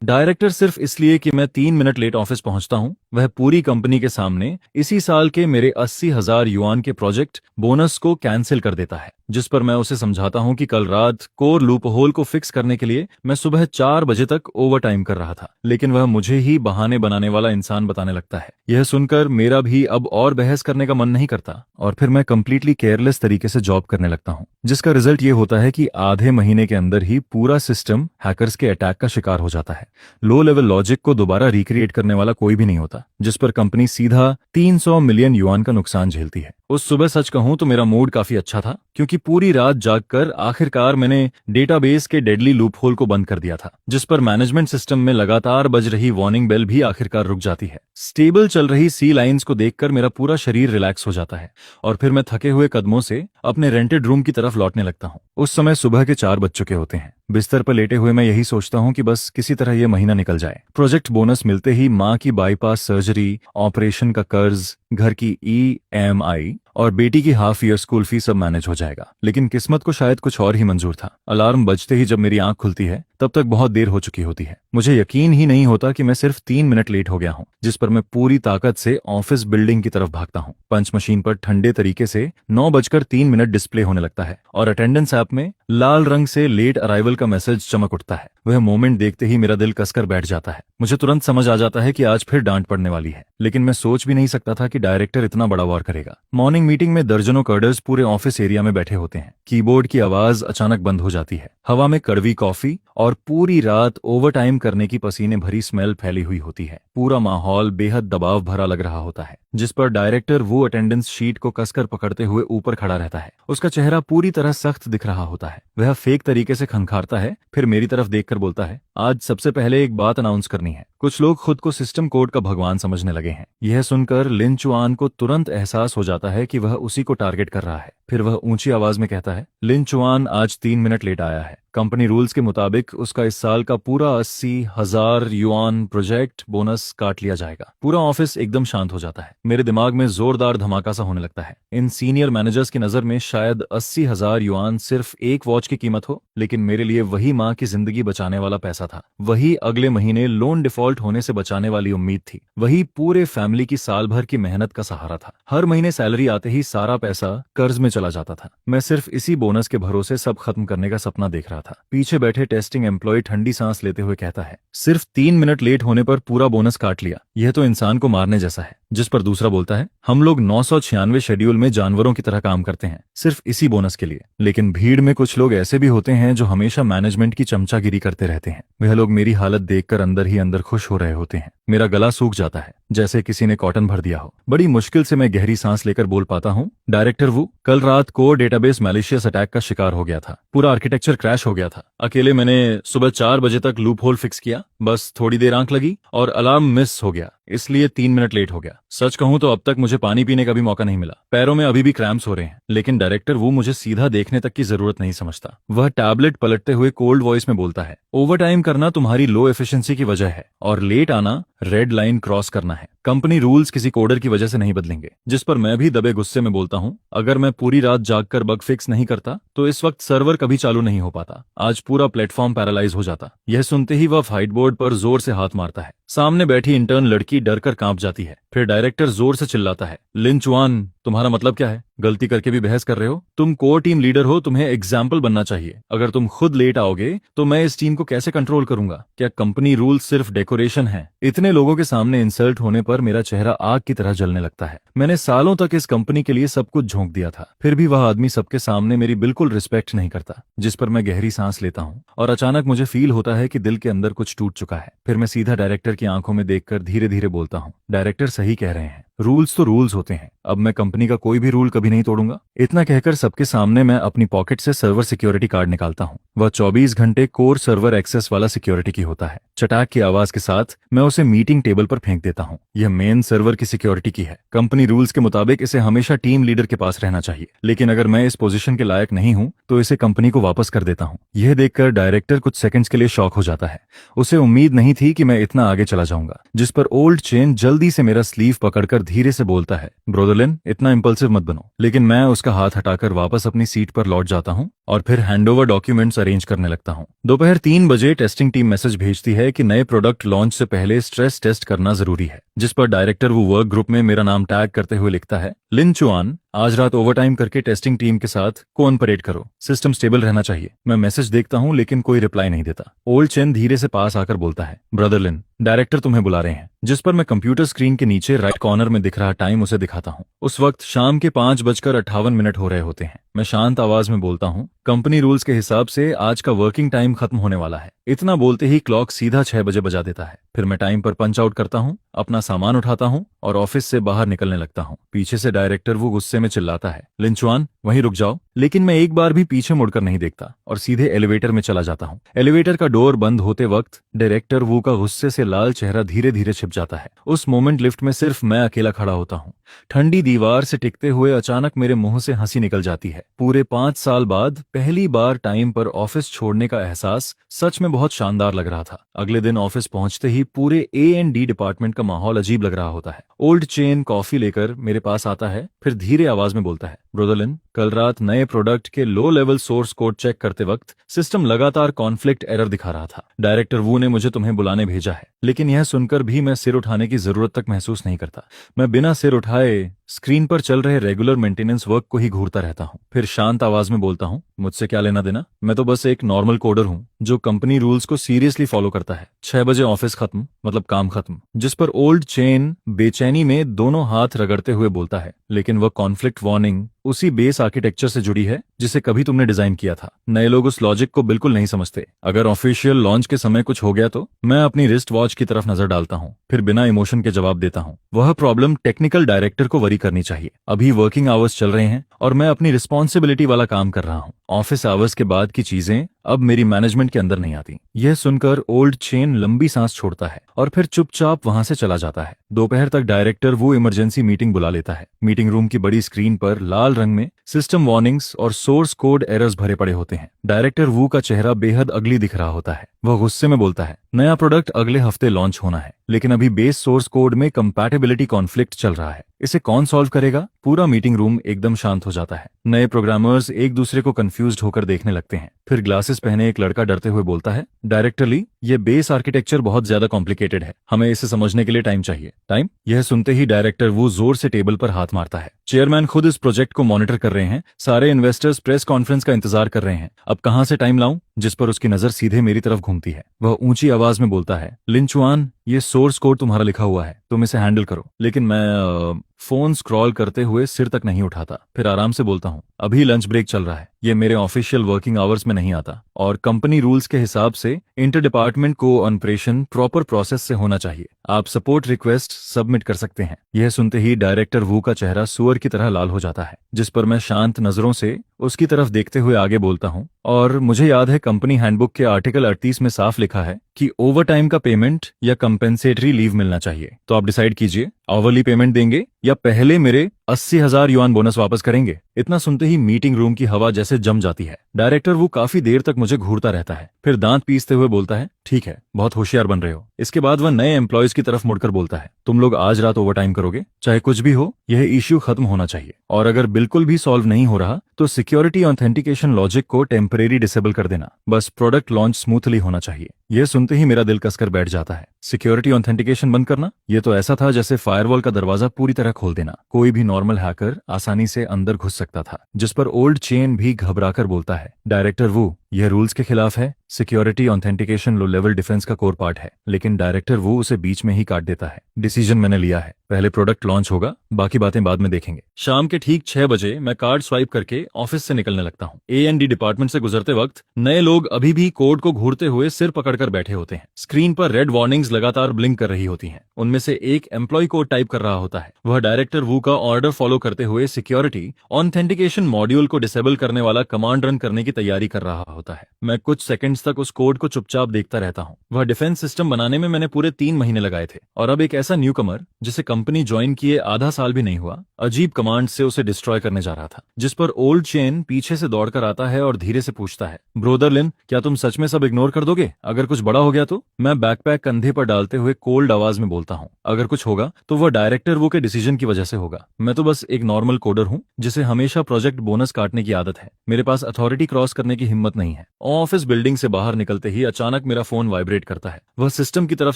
Director सिर्फ इसलिए कि मैं 3 मिनट लेट ऑफिस पहुंचता हूं, वह पूरी कंपनी के सामने इसी साल के मेरे 80,000 युआन के प्रोजेक्ट बोनस को कैंसिल कर देता है। जिस पर मैं उसे समझाता हूं कि कल रात कोर लूप होल को फिक्स करने के लिए मैं सुबह 4 बजे तक ओवर टाइम कर रहा था, लेकिन वह मुझे ही बहाने बनाने वाला इंसान बताने लगता है। यह सुनकर मेरा भी अब और बहस करने का मन नहीं करता और फिर मैं कंप्लीटली केयरलेस तरीके से जॉब करने लगता हूं, जिसका रिजल्ट ये होता है कि आधे महीने के अंदर ही पूरा सिस्टम हैकर्स के अटैक का शिकार हो जाता है। लो लेवल लॉजिक को दोबारा रिक्रिएट करने वाला कोई भी नहीं होता, जिस पर कंपनी सीधा 300 मिलियन युआन का नुकसान झेलती है। उस सुबह सच कहूं तो मेरा मूड काफी अच्छा था, क्योंकि पूरी रात जागकर आखिरकार मैंने डेटाबेस के डेडली लूप होल को बंद कर दिया था, जिस पर मैनेजमेंट सिस्टम में लगातार बज रही वार्निंग बेल भी आखिरकार रुक जाती है। स्टेबल चल रही सी लाइंस को देखकर मेरा पूरा शरीर रिलैक्स हो जाता है और फिर मैं थके हुए कदमों से अपने रेंटेड रूम की तरफ लौटने लगता हूँ। उस समय सुबह के 4 बज चुके होते हैं। बिस्तर पर लेटे हुए मैं यही सोचता हूँ कि बस किसी तरह यह महीना निकल जाए। प्रोजेक्ट बोनस मिलते ही माँ की बाईपास सर्जरी, ऑपरेशन का कर्ज, घर की EMI और बेटी की हाफ ईयर स्कूल फीस सब मैनेज हो जाएगा। लेकिन किस्मत को शायद कुछ और ही मंजूर था। अलार्म बजते ही जब मेरी आंख खुलती है तब तक बहुत देर हो चुकी होती है। मुझे यकीन ही नहीं होता कि मैं सिर्फ 3 मिनट लेट हो गया हूँ, जिस पर मैं पूरी ताकत से ऑफिस बिल्डिंग की तरफ भागता हूँ। पंच मशीन पर ठंडे तरीके से 9:03 डिस्प्ले होने लगता है और अटेंडेंस ऐप में लाल रंग से लेट अराइवल का मैसेज चमक उठता है। वह मोमेंट देखते ही मेरा दिल कसकर बैठ जाता है। मुझे तुरंत समझ आ जाता है कि आज फिर डांट पड़ने वाली है, लेकिन मैं सोच भी नहीं सकता था कि डायरेक्टर इतना बड़ा वार करेगा। मॉर्निंग मीटिंग में दर्जनों कर्डर्स पूरे ऑफिस एरिया में बैठे होते हैं। कीबोर्ड की आवाज अचानक बंद हो जाती है। हवा में कड़वी कॉफी और पूरी रात ओवर टाइम करने की पसीने भरी स्मेल फैली हुई होती है। पूरा माहौल बेहद दबाव भरा लग रहा होता है, जिस पर डायरेक्टर वो अटेंडेंस शीट को कसकर पकड़ते हुए ऊपर खड़ा रहता है। उसका चेहरा पूरी तरह सख्त दिख रहा होता है। वह फेक तरीके से खनखारता है, फिर मेरी तरफ देखकर बोलता है, आज सबसे पहले एक बात अनाउंस करनी है। कुछ लोग खुद को सिस्टम कोड का भगवान समझने लगे हैं। यह सुनकर लिन चुआन को तुरंत एहसास हो जाता है कि वह उसी को टारगेट कर रहा है। फिर वह ऊंची आवाज में कहता है, लिन चुआन आज 3 मिनट लेट आया है। कंपनी रूल्स के मुताबिक उसका इस साल का पूरा 80,000 युआन प्रोजेक्ट बोनस काट लिया जाएगा। पूरा ऑफिस एकदम शांत हो जाता है। मेरे दिमाग में जोरदार धमाका सा होने लगता है। इन सीनियर मैनेजर्स की नजर में शायद 80,000 युआन सिर्फ एक वॉच की कीमत हो, लेकिन मेरे लिए वही माँ की जिंदगी बचाने वाला पैसा था। वही अगले महीने लोन डिफॉल्ट होने से बचाने वाली उम्मीद थी। वही पूरे फैमिली की साल भर की मेहनत का सहारा था। हर महीने सैलरी आते ही सारा पैसा कर्ज में चला जाता था। मैं सिर्फ इसी बोनस के भरोसे सब खत्म करने का सपना देख रहा था। पीछे बैठे टेस्टिंग एम्प्लॉय ठंडी सांस लेते हुए कहता है, सिर्फ 3 मिनट लेट होने पर पूरा बोनस काट लिया, यह तो इंसान को मारने जैसा है। जिस पर दूसरा बोलता है, हम लोग 996 शेड्यूल में जानवरों की तरह काम करते हैं, सिर्फ इसी बोनस के लिए। लेकिन भीड़ में कुछ लोग ऐसे भी होते हैं जो हमेशा मैनेजमेंट की चमचागिरी करते रहते हैं। वह लोग मेरी हालत देखकर अंदर ही अंदर खुश हो रहे होते हैं। मेरा गला सूख जाता है, जैसे किसी ने कॉटन भर दिया हो। बड़ी मुश्किल से मैं गहरी सांस लेकर बोल पाता हूँ, डायरेक्टर वू, कल रात कोर डेटाबेस मैलिशियस अटैक का शिकार हो गया था। पूरा आर्किटेक्चर क्रैश हो गया था। अकेले मैंने सुबह 4 बजे तक लूप होल फिक्स किया, बस थोड़ी देर आंख लगी और अलार्म मिस हो गया, इसलिए 3 मिनट लेट हो गया। सच कहूं तो अब तक मुझे पानी पीने का भी मौका नहीं मिला। पैरों में अभी भी क्रैम्प्स हो रहे हैं। लेकिन डायरेक्टर वो मुझे सीधा देखने तक की जरूरत नहीं समझता। वह टैबलेट पलटते हुए कोल्ड वॉइस में बोलता है, ओवर टाइम करना तुम्हारी लो एफिशिएंसी की वजह है और लेट आना रेड लाइन क्रॉस करना है। कंपनी रूल्स किसी कोडर की वजह से नहीं बदलेंगे। जिस पर मैं भी दबे गुस्से में बोलता हूँ, अगर मैं पूरी रात जागकर बग फिक्स नहीं करता तो इस वक्त सर्वर कभी चालू नहीं हो पाता। आज पूरा प्लेटफॉर्म पैरालाइज हो जाता। यह सुनते ही वह फाइट बोर्ड पर जोर से हाथ मारता है। सामने बैठी इंटर्न लड़की डर कर कांप जाती है। फिर डायरेक्टर जोर से चिल्लाता है, लिन चुआन, तुम्हारा मतलब क्या है? गलती करके भी बहस कर रहे हो? तुम कोर टीम लीडर हो, तुम्हें एग्जाम्पल बनना चाहिए। अगर तुम खुद लेट आओगे तो मैं इस टीम को कैसे कंट्रोल करूंगा? क्या कंपनी रूल सिर्फ डेकोरेशन है? इतने लोगों के सामने इंसल्ट होने पर मेरा चेहरा आग की तरह जलने लगता है। मैंने सालों तक इस कंपनी के लिए सब कुछ झोंक दिया था, फिर भी वह आदमी सबके सामने मेरी बिल्कुल रिस्पेक्ट नहीं करता। जिस पर मैं गहरी सांस लेता हूँ और अचानक मुझे फील होता है कि दिल के अंदर कुछ टूट चुका है। फिर मैं सीधा डायरेक्टर की आंखों में देखकर धीरे धीरे बोलता हूँ, डायरेक्टर सही कह रहे हैं, रूल्स तो रूल्स होते हैं। अब मैं कंपनी का कोई भी रूल कभी नहीं तोड़ूंगा। इतना कहकर सबके सामने मैं अपनी पॉकेट से सर्वर सिक्योरिटी कार्ड निकालता हूँ। वह 24 घंटे कोर सर्वर एक्सेस वाला सिक्योरिटी की होता है। चटाक की आवाज के साथ मैं उसे मीटिंग टेबल पर फेंक देता हूँ। यह मेन सर्वर की सिक्योरिटी की है। कंपनी रूल्स के मुताबिक इसे हमेशा टीम लीडर के पास रहना चाहिए, लेकिन अगर मैं इस पोजीशन के लायक नहीं हूँ तो इसे कंपनी को वापस कर देता हूँ। यह देखकर डायरेक्टर कुछ सेकंड्स के लिए शॉक हो जाता है। उसे उम्मीद नहीं थी कि मैं इतना आगे चला जाऊंगा। जिस पर ओल्ड चेन जल्दी से मेरा स्लीव पकड़कर धीरे से बोलता है, ब्रोदरलिन इतना इम्पल्सिव मत बनो। लेकिन मैं उसका हाथ हटाकर वापस अपनी सीट पर लौट जाता हूँ और फिर हैंडओवर डॉक्यूमेंट्स अरेंज करने लगता हूँ। दोपहर 3 बजे टेस्टिंग टीम मैसेज भेजती है कि नए प्रोडक्ट लॉन्च से पहले स्ट्रेस टेस्ट करना जरूरी है, जिस पर डायरेक्टर वो वर्क ग्रुप में मेरा नाम टैग करते हुए लिखता है, लिन चुआन आज रात ओवरटाइम करके टेस्टिंग टीम के साथ कोऑपरेट करो, सिस्टम स्टेबल रहना चाहिए। मैं मैसेज देखता हूँ लेकिन कोई रिप्लाई नहीं देता। ओल्ड चेन धीरे से पास आकर बोलता है, ब्रदर लिन डायरेक्टर तुम्हें बुला रहे हैं। जिस पर मैं कंप्यूटर स्क्रीन के नीचे राइट कॉर्नर में दिख रहा टाइम उसे दिखाता हूँ। उस वक्त शाम के 5:58 हो रहे होते हैं। मैं शांत आवाज में बोलता हूँ, कंपनी रूल्स के हिसाब से आज का वर्किंग टाइम खत्म होने वाला है। इतना बोलते ही क्लॉक सीधा 6 बजे बजा देता है। फिर मैं टाइम पर पंच आउट करता हूँ, अपना सामान उठाता हूँ और ऑफिस से बाहर निकलने लगता हूँ। पीछे से डायरेक्टर वो गुस्से में चिल्लाता है, लिंचुआन वहीं रुक जाओ। लेकिन मैं एक बार भी पीछे मुड़कर नहीं देखता और सीधे एलिवेटर में चला जाता हूँ। एलिवेटर का डोर बंद होते वक्त डायरेक्टर वो का गुस्से से लाल चेहरा धीरे धीरे छिप जाता है। उस मोमेंट लिफ्ट में सिर्फ मैं अकेला खड़ा होता हूँ। ठंडी दीवार से टिकते हुए अचानक मेरे मुंह से हंसी निकल जाती है। पूरे 5 साल बाद पहली बार टाइम पर ऑफिस छोड़ने का एहसास सच में बहुत शानदार लग रहा था। अगले दिन ऑफिस पहुंचते ही पूरे A&D डिपार्टमेंट का माहौल अजीब लग रहा होता है। ओल्ड चेन कॉफी लेकर मेरे पास आता है, फिर धीरे आवाज में बोलता है, ब्रोदरलिन कल रात नए प्रोडक्ट के low level source code check करते वक्त सिस्टम लगातार कॉन्फ्लिक्ट एरर दिखा रहा था। डायरेक्टर वू ने मुझे तुम्हें बुलाने भेजा है। लेकिन यह सुनकर भी मैं सिर उठाने की जरूरत तक महसूस नहीं करता। मैं बिना सिर उठाए स्क्रीन पर चल रहे रेगुलर मेंटेनेंस वर्क को ही घूरता रहता हूँ। फिर शांत आवाज में बोलता हूँ, मुझसे क्या लेना देना, मैं तो बस एक नॉर्मल कोडर हूँ जो कंपनी रूल्स को सीरियसली फॉलो करता है। 6 बजे ऑफिस खत्म मतलब काम खत्म। जिस पर ओल्ड चेन बेचैनी में दोनों हाथ रगड़ते हुए बोलता है, लेकिन वह कॉन्फ्लिक्ट वार्निंग उसी बेस आर्किटेक्चर से जुड़ी है जिसे कभी तुमने डिजाइन किया था। नए लोग उस लॉजिक को बिल्कुल नहीं समझते। अगर ऑफिशियल लॉन्च के समय कुछ हो गया तो मैं अपनी रिस्ट वॉच की तरफ नजर डालता हूँ, फिर बिना इमोशन के जवाब देता हूँ, वह प्रॉब्लम टेक्निकल डायरेक्टर को वरी करनी चाहिए। अभी वर्किंग आवर्स चल रहे हैं और मैं अपनी रिस्पॉन्सिबिलिटी वाला काम कर रहा हूँ। ऑफिस आवर्स के बाद की चीजें अब मेरी मैनेजमेंट के अंदर नहीं आती। यह सुनकर ओल्ड चेन लंबी सांस छोड़ता है और फिर चुपचाप वहां से चला जाता है। दोपहर तक डायरेक्टर वो इमरजेंसी मीटिंग बुला लेता है। मीटिंग रूम की बड़ी स्क्रीन पर लाल रंग में सिस्टम वार्निंग्स और सोर्स कोड एरर्स भरे पड़े होते हैं। डायरेक्टर वू का चेहरा बेहद अगली दिख रहा होता है। वह गुस्से में बोलता है, नया प्रोडक्ट अगले हफ्ते लॉन्च होना है, लेकिन अभी बेस सोर्स कोड में कंपैटिबिलिटी कॉन्फ्लिक्ट चल रहा है। इसे कौन सॉल्व करेगा? पूरा मीटिंग रूम एकदम शांत हो जाता है। नए प्रोग्रामर्स एक दूसरे को कंफ्यूज्ड होकर देखने लगते हैं। फिर ग्लासेस पहने एक लड़का डरते हुए बोलता है, डायरेक्टर ली ये बेस आर्किटेक्चर बहुत ज्यादा कॉम्प्लिकेटेड है, हमें इसे समझने के लिए टाइम चाहिए। टाइम? यह सुनते ही डायरेक्टर वो जोर से टेबल पर हाथ मारता है। चेयरमैन खुद इस प्रोजेक्ट को मॉनिटर कर रहे हैं, सारे इन्वेस्टर्स प्रेस कॉन्फ्रेंस का इंतजार कर रहे हैं, अब कहां से टाइम लाऊं? जिस पर उसकी नजर सीधे मेरी तरफ घूमती है। वह ऊंची आवाज में बोलता है, लिंचुआन ये सोर्स कोड तुम्हारा लिखा हुआ है, तुम इसे हैंडल करो। लेकिन मैं फोन स्क्रॉल करते हुए सिर तक नहीं उठाता। फिर आराम से बोलता हूँ, अभी लंच ब्रेक चल रहा है, ये मेरे ऑफिशियल वर्किंग आवर्स में नहीं आता और कंपनी रूल्स के हिसाब से inter department cooperation proper process से होना चाहिए। आप सपोर्ट रिक्वेस्ट सबमिट कर सकते हैं। यह सुनते ही डायरेक्टर वू का चेहरा सुअर की तरह लाल हो जाता है, जिस पर मैं शांत नजरों से उसकी तरफ देखते हुए आगे बोलता हूँ, और मुझे याद है कंपनी हैंडबुक के आर्टिकल 38 में साफ लिखा है कि ओवर टाइम का पेमेंट या कंपेंसेटरी लीव मिलना चाहिए। तो आप डिसाइड कीजिए, आवरली पेमेंट देंगे या पहले मेरे 80,000 युआन बोनस वापस करेंगे। इतना सुनते ही मीटिंग रूम की हवा जैसे जम जाती है। डायरेक्टर वो काफी देर तक मुझे घूरता रहता है, फिर दांत पीसते हुए बोलता है, ठीक है, बहुत होशियार बन रहे हो। इसके बाद वह नए एम्प्लॉयज की तरफ मुड़कर बोलता है, तुम लोग आज रात ओवर टाइम करोगे, चाहे कुछ भी हो, यह इश्यू खत्म होना चाहिए। और अगर बिल्कुल भी सॉल्व नहीं हो रहा तो सिक्योरिटी ऑथेंटिकेशन लॉजिक को टेम्परेरी डिसेबल कर देना। बस प्रोडक्ट लॉन्च स्मूथली होना चाहिए। यह सुनते ही मेरा दिल कसकर बैठ जाता है। सिक्योरिटी ऑथेंटिकेशन बंद करना, यह तो ऐसा था जैसे फायरवॉल का दरवाजा पूरी तरह खोल देना। कोई भी नॉर्मल हैकर आसानी से अंदर घुस सकता था। जिस पर ओल्ड चेन भी घबराकर बोलता है, डायरेक्टर वू यह रूल्स के खिलाफ है। Security authentication low level defence का कोर पार्ट है। लेकिन डायरेक्टर वो उसे बीच में ही काट देता है। डिसीजन मैंने लिया है, पहले प्रोडक्ट लॉन्च होगा, बाकी बातें बाद में देखेंगे। शाम के ठीक 6 बजे मैं कार्ड स्वाइप करके ऑफिस से निकलने लगता हूँ। A&D डिपार्टमेंट से गुजरते वक्त नए लोग अभी भी कोड को घूरते हुए सिर पकड़कर बैठे होते हैं। स्क्रीन पर रेड वार्निंग्स लगातार ब्लिंक कर रही होती हैं। उनमें से एक एम्प्लॉय कोड टाइप कर रहा होता है। वह डायरेक्टर वू का ऑर्डर फॉलो करते हुए सिक्योरिटी ऑथेंटिकेशन मॉड्यूल को डिसेबल करने वाला कमांड रन करने की तैयारी कर रहा होता है। मैं कुछ सेकंड्स तक उस कोड को चुपचाप देखता रहता हूँ। वह डिफेंस सिस्टम बनाने में मैंने पूरे 3 महीने लगाए थे और अब एक ऐसा न्यूकमर जिसे कंपनी ज्वाइन किए आधा साल भी नहीं हुआ, अजीब कमांड से उसे डिस्ट्रॉय करने जा रहा था, जिस पर ओल्ड चेन पीछे से दौड़कर आता है और धीरे से पूछता है, ब्रोदर लिन, क्या तुम सच में सब इग्नोर कर दोगे? अगर कुछ बड़ा हो गया तो? मैं बैकपैक कंधे पर डालते हुए कोल्ड आवाज में बोलता हूँ, अगर कुछ होगा तो वह डायरेक्टर वो के डिसीजन की वजह से होगा। मैं तो बस एक नॉर्मल कोडर हूँ जिसे हमेशा प्रोजेक्ट बोनस काटने की आदत है। मेरे पास अथॉरिटी क्रॉस करने की हिम्मत नहीं है। ऑफिस बिल्डिंग से बाहर निकलते ही अचानक मेरा फोन वाइब्रेट करता है। वह सिस्टम की तरफ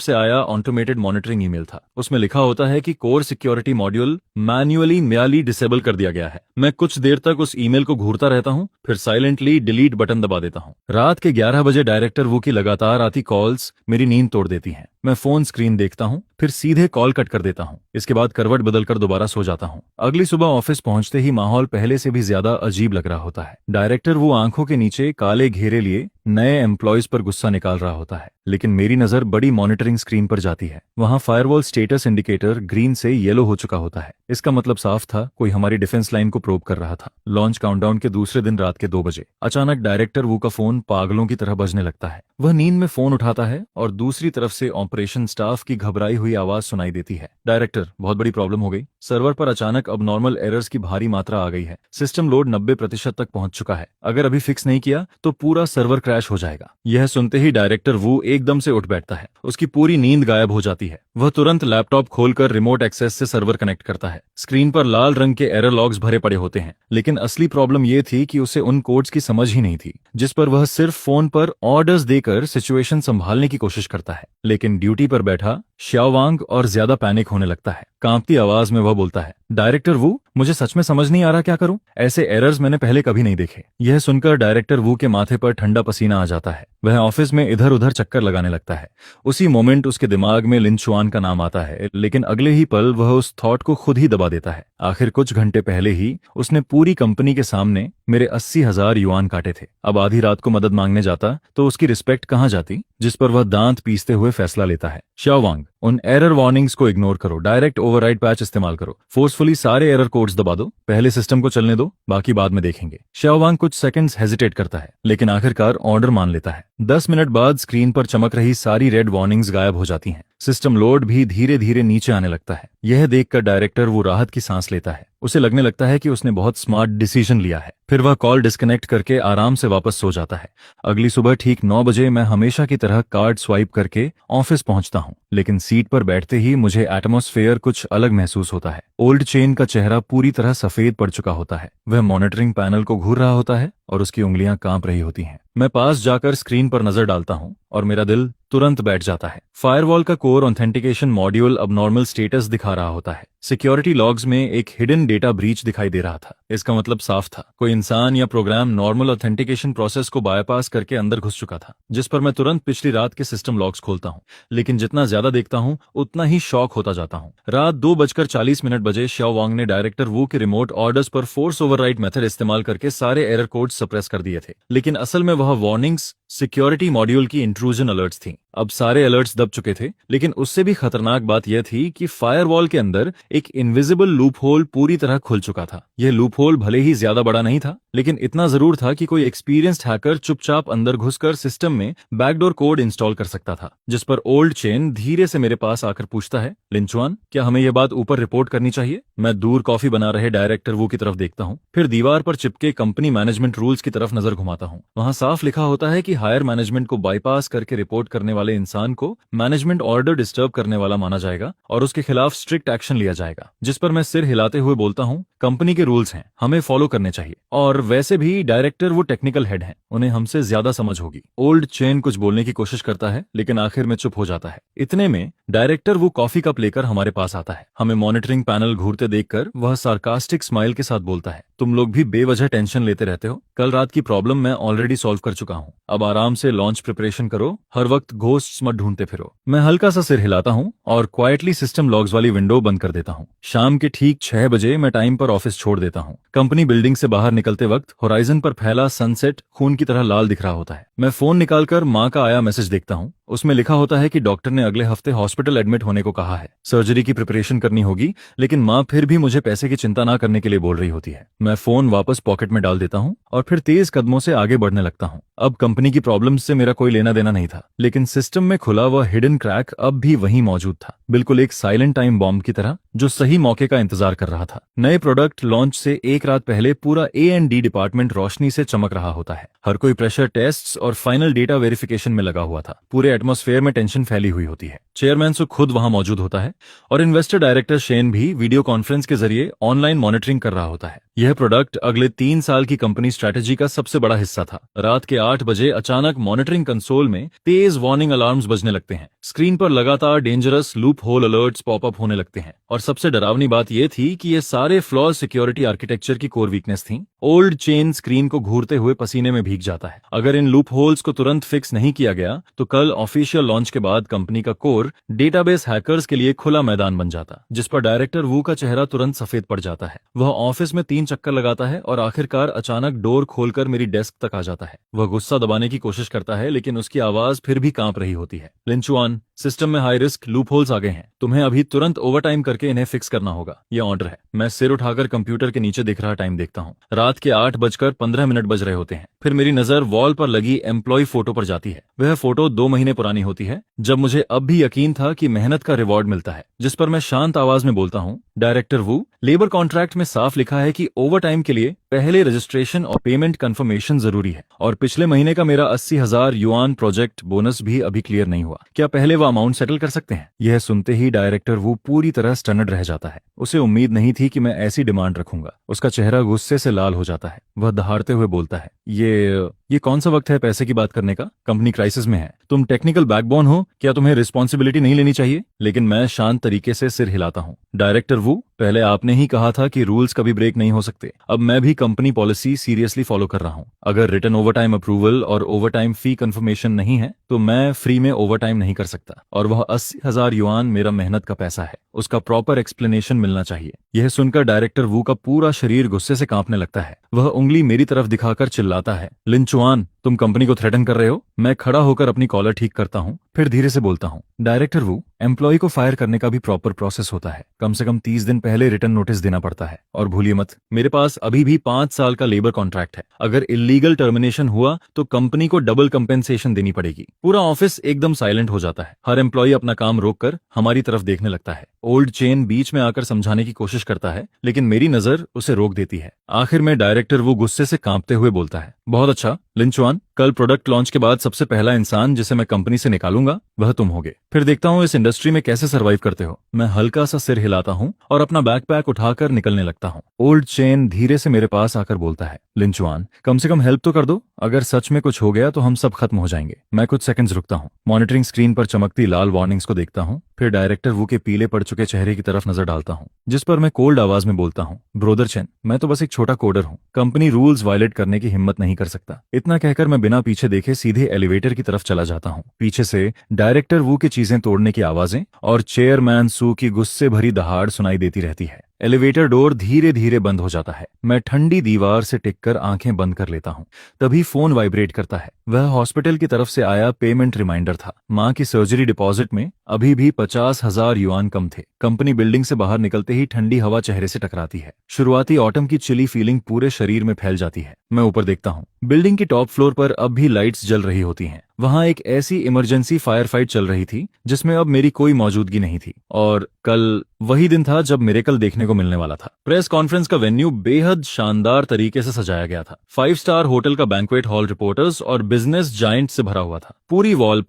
से आया ऑटोमेटेड मॉनिटरिंग ईमेल था। उसमें लिखा होता है कि core security module manually disable कर दिया गया है। मैं कुछ देर तक उस ईमेल को घूरता रहता हूँ, फिर साइलेंटली डिलीट बटन दबा देता हूँ। रात के 11 बजे डायरेक्टर वो की लगातार आती कॉल्स मेरी नींद तोड़ देती हैं। मैं फोन स्क्रीन देखता हूँ, फिर सीधे कॉल कट कर देता हूँ। इसके बाद करवट बदलकर दोबारा सो जाता हूँ। अगली सुबह ऑफिस पहुंचते ही माहौल पहले से भी ज्यादा अजीब लग रहा होता है। डायरेक्टर वो आंखों के नीचे काले घेरे लिए नए एम्प्लॉयज पर गुस्सा निकाल रहा होता है, लेकिन मेरी नजर बड़ी मॉनिटरिंग स्क्रीन पर जाती है। वहां फायरवॉल स्टेटस इंडिकेटर ग्रीन से येलो हो चुका होता है। इसका मतलब साफ था, कोई हमारी डिफेंस लाइन को प्रोब कर रहा था। लॉन्च काउंटडाउन के दूसरे दिन रात के 2 बजे अचानक डायरेक्टर वू का फोन पागलों की तरह बजने लगता है। वह नींद में फोन उठाता है और दूसरी तरफ से ऑपरेशन स्टाफ की घबराई हुई आवाज सुनाई देती है, डायरेक्टर, बहुत बड़ी प्रॉब्लम हो गई। सर्वर पर अचानक अबनॉर्मल एरर्स की भारी मात्रा आ गई है। सिस्टम लोड 90% तक पहुंच चुका है। अगर अभी फिक्स नहीं किया तो पूरा सर्वर क्रैश हो जाएगा। यह सुनते ही डायरेक्टर वू एकदम से उठ बैठता है। उसकी पूरी नींद गायब हो जाती है। वह तुरंत लैपटॉप खोलकर रिमोट एक्सेस से सर्वर कनेक्ट करता है। स्क्रीन पर लाल रंग के एरर लॉग्स भरे पड़े होते हैं, लेकिन असली प्रॉब्लम यह थी कि उसे उन कोड्स की समझ ही नहीं थी जिस पर वह सिर्फ फोन पर ऑर्डर्स देकर सिचुएशन संभालने की कोशिश करता है। लेकिन ड्यूटी पर बैठा श्यावांग और ज्यादा पैनिक होने लगता है। कांपती आवाज में वह बोलता है, डायरेक्टर वू, मुझे सच में समझ नहीं आ रहा क्या करूं। ऐसे एरर्स मैंने पहले कभी नहीं देखे। यह सुनकर डायरेक्टर वू के माथे पर ठंडा पसीना आ जाता है। वह ऑफिस में इधर उधर चक्कर लगाने लगता है। उसी मोमेंट उसके दिमाग में लिन चुआन का नाम आता है, लेकिन अगले ही पल वह उस थॉट को खुद ही दबा देता है। आखिर कुछ घंटे पहले ही उसने पूरी कंपनी के सामने मेरे 80,000 युआन काटे थे। अब आधी रात को मदद मांगने जाता तो उसकी रिस्पेक्ट कहाँ जाती, जिस पर वह दांत पीसते हुए फैसला लेता है, शाओवांग, उन एरर वार्निंग्स को इग्नोर करो, डायरेक्ट ओवरराइड पैच इस्तेमाल करो, फोर्सफुली सारे एरर कोड्स दबा दो, पहले सिस्टम को चलने दो, बाकी बाद में देखेंगे। शाओवांग कुछ सेकंड्स हेजिटेट करता है, लेकिन आखिरकार ऑर्डर मान लेता है। 10 मिनट बाद स्क्रीन पर चमक रही सारी रेड वार्निंग्स गायब हो जाती हैं। सिस्टम लोड भी धीरे धीरे नीचे आने लगता है। यह देखकर डायरेक्टर वो राहत की सांस लेता है। उसे लगने लगता है कि उसने बहुत स्मार्ट डिसीजन लिया है। फिर वह कॉल डिस्कनेक्ट करके आराम से वापस सो जाता है। अगली सुबह ठीक 9 बजे मैं हमेशा की तरह कार्ड स्वाइप करके ऑफिस पहुंचता हूं, लेकिन सीट पर बैठते ही मुझे एटमॉस्फेयर कुछ अलग महसूस होता है। ओल्ड चेन का चेहरा पूरी तरह सफेद पड़ चुका होता है। वह मॉनिटरिंग पैनल को घूर रहा होता है और उसकी उंगलियां कांप रही होती हैं। मैं पास जाकर स्क्रीन पर नजर डालता हूं और मेरा दिल तुरंत बैठ जाता है। फायरवॉल का कोर ऑथेंटिकेशन मॉड्यूल अब नॉर्मल स्टेटस दिखा रहा होता है। सिक्योरिटी लॉग्स में एक हिडन डेटा ब्रीच दिखाई दे रहा था। इसका मतलब साफ था, कोई इंसान या प्रोग्राम नॉर्मल ऑथेंटिकेशन प्रोसेस को बायपास करके अंदर घुस चुका था। जिस पर मैं तुरंत पिछली रात के सिस्टम लॉग्स खोलता हूं, लेकिन जितना ज्यादा देखता हूं उतना ही शॉक होता जाता हूं। रात 2:40 बजे शाओवांग ने डायरेक्टर वू के रिमोट ऑर्डर्स पर फोर्स ओवरराइड मेथड इस्तेमाल करके सारे एरर कोड सप्रेस कर दिए थे, लेकिन असल में वह वार्निंग्स सिक्योरिटी मॉड्यूल की इंट्रूजन अलर्ट्स थी। अब सारे अलर्ट्स दब चुके थे, लेकिन उससे भी खतरनाक बात यह थी कि फायरवॉल के अंदर एक इनविजिबल लूप होल पूरी तरह खुल चुका था। यह लूप होल भले ही ज्यादा बड़ा नहीं था, लेकिन इतना जरूर था कि कोई एक्सपीरियंस्ड हैकर चुपचाप अंदर घुसकर सिस्टम में बैकडोर कोड इंस्टॉल कर सकता था। जिस पर ओल्ड चेन धीरे से मेरे पास आकर पूछता है, लिंचुआन, क्या हमें यह बात ऊपर रिपोर्ट करनी चाहिए? मैं दूर कॉफी बना रहे डायरेक्टर वू की तरफ देखता हूँ, फिर दीवार पर चिपके कंपनी मैनेजमेंट रूल्स की तरफ नजर घुमाता हूँ। वहां साफ लिखा होता है कि हायर मैनेजमेंट को बाईपास करके रिपोर्ट करने वाले इंसान को मैनेजमेंट ऑर्डर डिस्टर्ब करने वाला माना जाएगा और उसके खिलाफ स्ट्रिक्ट एक्शन लिया जाएगा। जिस पर मैं सिर हिलाते हुए बोलता हूँ, कंपनी के रूल्स हैं, हमें फॉलो करने चाहिए, और वैसे भी डायरेक्टर वो टेक्निकल हेड हैं, उन्हें हमसे ज्यादा समझ होगी। ओल्ड चेन कुछ बोलने की कोशिश करता है, लेकिन आखिर में चुप हो जाता है। इतने में डायरेक्टर वो कॉफी कप लेकर हमारे पास आता है। हमें मॉनिटरिंग पैनल घूरते देखकर वह सार्कास्टिक स्माइल के साथ बोलता है, तुम लोग भी बेवजह टेंशन लेते रहते हो। कल रात की प्रॉब्लम मैं ऑलरेडी सॉल्व कर चुका हूँ। अब आराम से लॉन्च प्रिपरेशन करो, हर वक्त घोस्ट्स मत ढूंढते फिरो। मैं हल्का सा सिर हिलाता हूँ और क्वाइटली सिस्टम लॉग्स वाली विंडो बंद कर देता हूँ। शाम के ठीक 6 बजे मैं टाइम पर ऑफिस छोड़ देता हूँ। कंपनी बिल्डिंग से बाहर निकलते वक्त होराइजन पर फैला सनसेट खून की तरह लाल दिख रहा होता है। मैं फोन निकालकर माँ का आया मैसेज देखता हूँ। उसमें लिखा होता है कि डॉक्टर ने अगले हफ्ते हॉस्पिटल एडमिट होने को कहा है, सर्जरी की प्रिपरेशन करनी होगी, लेकिन माँ फिर भी मुझे पैसे की चिंता ना करने के लिए बोल रही होती है। मैं फोन वापस पॉकेट में डाल देता हूँ और फिर तेज कदमों से आगे बढ़ने लगता हूँ। अब कंपनी की प्रॉब्लम्स से मेरा कोई लेना देना नहीं था, लेकिन सिस्टम में खुला वह हिडन क्रैक अब भी वहीं मौजूद था, बिल्कुल एक साइलेंट टाइम बॉम्ब की तरह जो सही मौके का इंतजार कर रहा था। नए प्रोडक्ट लॉन्च से एक रात पहले पूरा A&D डिपार्टमेंट रोशनी से चमक रहा होता है। हर कोई प्रेशर टेस्ट्स और फाइनल डेटा वेरिफिकेशन में लगा हुआ था। पूरे एटमॉस्फेयर में टेंशन फैली हुई होती है। चेयरमैन सु खुद वहां मौजूद होता है और इन्वेस्टर डायरेक्टर शेन भी वीडियो कॉन्फ्रेंस के जरिए ऑनलाइन मॉनिटरिंग कर रहा होता है। यह प्रोडक्ट अगले 3 साल की कंपनी स्ट्रेटेजी का सबसे बड़ा हिस्सा था। रात के 8 बजे अचानक मॉनिटरिंग कंसोल में तेज वार्निंग अलार्म्स बजने लगते हैं। स्क्रीन पर लगातार dangerous loop hole alerts popup होने लगते हैं और सबसे डरावनी बात यह थी कि ये सारे फ्लॉज सिक्योरिटी आर्किटेक्चर की कोर वीकनेस थी। ओल्ड चेन स्क्रीन को घूरते हुए पसीने में भीग जाता है। अगर इन लूप होल्स को तुरंत फिक्स नहीं किया गया तो कल ऑफिशियल लॉन्च के बाद कंपनी का कोर डेटाबेस हैकर्स के लिए खुला मैदान बन जाता, जिस पर डायरेक्टर वू का चेहरा तुरंत सफेद पड़ जाता है। वह ऑफिस में 3 चक्कर लगाता है और आखिरकार अचानक डोर खोलकर मेरी डेस्क तक आ जाता है। वह गुस्सा दबाने की कोशिश करता है, लेकिन उसकी आवाज फिर भी कांप रही होती है। लिंचुआन, सिस्टम में हाई रिस्क लूप होल्स आ गए हैं, तुम्हें अभी तुरंत ओवरटाइम करके इन्हें फिक्स करना होगा, यह ऑर्डर है। मैं सिर उठाकर कंप्यूटर के नीचे दिख रहा टाइम देखता हूँ। रात के 8:15 बज रहे होते हैं। फिर मेरी नजर वॉल पर लगी एम्प्लॉय फोटो पर जाती है। वह फोटो 2 महीने पुरानी होती है, जब मुझे अब भी यकीन था कि मेहनत का रिवॉर्ड मिलता है। जिस पर मैं शांत आवाज में बोलता हूँ, डायरेक्टर वू, लेबर कॉन्ट्रैक्ट में साफ लिखा है कि ओवरटाइम के लिए पहले रजिस्ट्रेशन और पेमेंट कंफर्मेशन जरूरी है, और पिछले महीने का मेरा 80,000 युआन प्रोजेक्ट बोनस भी अभी क्लियर नहीं हुआ। क्या पहले वो अमाउंट सेटल कर सकते हैं? यह सुनते ही डायरेक्टर वू पूरी तरह स्टन्नड रह जाता है। उसे उम्मीद नहीं थी कि मैं ऐसी डिमांड रखूंगा। उसका चेहरा गुस्से से लाल हो जाता है। वह दहाड़ते हुए बोलता है, ये कौन सा वक्त है पैसे की बात करने का? कंपनी क्राइसिस में है। तुम टेक्निकल बैकबोन हो, क्या तुम्हें रिस्पॉन्सिबिलिटी नहीं लेनी चाहिए? लेकिन मैं शांत तरीके से सिर हिलाता हूँ। डायरेक्टर वू, पहले आपने ही कहा था कि रूल्स कभी ब्रेक नहीं हो सकते। अब मैं भी कंपनी पॉलिसी सीरियसली फॉलो कर रहा हूँ। अगर रिटर्न ओवरटाइम अप्रूवल और ओवरटाइम फी कंफर्मेशन नहीं है तो मैं फ्री में ओवरटाइम नहीं कर सकता, और वह 80,000 युआन मेरा मेहनत का पैसा है। उसका प्रॉपर एक्सप्लेनेशन मिलना चाहिए। यह सुनकर डायरेक्टर वू का पूरा शरीर गुस्से से कांपने लगता है। वह उंगली मेरी तरफ दिखाकर चिल्लाता है, लिंचुआन, तुम कंपनी को थ्रेटन कर रहे हो? मैं खड़ा होकर अपनी कॉलर ठीक करता हूँ, फिर धीरे से बोलता हूँ, डायरेक्टर वू, एम्प्लॉय को फायर करने का भी प्रॉपर प्रोसेस होता है। कम से कम 30 दिन पहले रिटर्न नोटिस देना पड़ता है। और भूलिए मत, मेरे पास अभी भी 5 साल का लेबर कॉन्ट्रैक्ट है। अगर इलीगल टर्मिनेशन हुआ तो कंपनी को डबल कंपेंसेशन देनी पड़ेगी। पूरा ऑफिस एकदम साइलेंट हो जाता है। हर एम्प्लॉय अपना काम रोककर हमारी तरफ देखने लगता है। ओल्ड चेन बीच में आकर समझाने की कोशिश करता है, लेकिन मेरी नजर उसे रोक देती है। आखिर में डायरेक्टर वो गुस्से से कांपते हुए बोलता है, बहुत अच्छा लिंचुआन, कल प्रोडक्ट लॉन्च के बाद सबसे पहला इंसान जिसे मैं कंपनी से निकालूंगा वह तुम होगे। फिर देखता हूँ इस इंडस्ट्री में कैसे सर्वाइव करते हो। मैं हल्का सा सिर हिलाता हूँ और अपना बैकपैक उठाकर निकलने लगता हूँ। ओल्ड चेन धीरे से मेरे पास आकर बोलता है, लिंचुआन, कम से कम हेल्प तो कर दो। अगर सच में कुछ हो गया तो हम सब खत्म हो जाएंगे। मैं कुछ सेकंड्स रुकता हूँ, मॉनिटरिंग स्क्रीन पर चमकती लाल वार्निंग्स को देखता हूँ, फिर डायरेक्टर वू के पीले पड़ चुके चेहरे की तरफ नजर डालता हूँ, जिस पर मैं कोल्ड आवाज में बोलता हूँ, ब्रोदर चेन, मैं तो बस एक छोटा कोडर हूँ, कंपनी रूल्स वायलेट करने की हिम्मत नहीं कर सकता। इतना कहकर मैं बिना पीछे देखे सीधे एलिवेटर की तरफ चला जाता हूँ। पीछे से डायरेक्टर वू की चीजें तोड़ने की आवाजें और चेयरमैन सू की गुस्से भरी दहाड़ सुनाई देती रहती है। एलिवेटर डोर धीरे धीरे बंद हो जाता है। मैं ठंडी दीवार से टिककर आंखें बंद कर लेता हूँ। तभी फोन वाइब्रेट करता है। वह हॉस्पिटल की तरफ से आया पेमेंट रिमाइंडर था। माँ की सर्जरी डिपॉजिट में अभी भी 50,000 युआन कम थे। कंपनी बिल्डिंग से बाहर निकलते ही ठंडी हवा चेहरे से टकराती है। शुरुआती ऑटम की चिली फीलिंग पूरे शरीर में फैल जाती है। मैं ऊपर देखता हूँ। बिल्डिंग की टॉप फ्लोर पर अब भी लाइट्स जल रही होती हैं। वहां एक ऐसी इमरजेंसी फायर फाइट चल रही थी जिसमें अब मेरी कोई मौजूदगी नहीं थी, और कल वही दिन था जब मिरेकल देखने को मिलने वाला था। प्रेस कॉन्फ्रेंस का वेन्यू बेहद शानदार तरीके से सजाया गया था। 5 स्टार होटल का बैंक्वेट हॉल रिपोर्टर्स और बिजनेस जायंट से भरा हुआ था। पूरी वॉल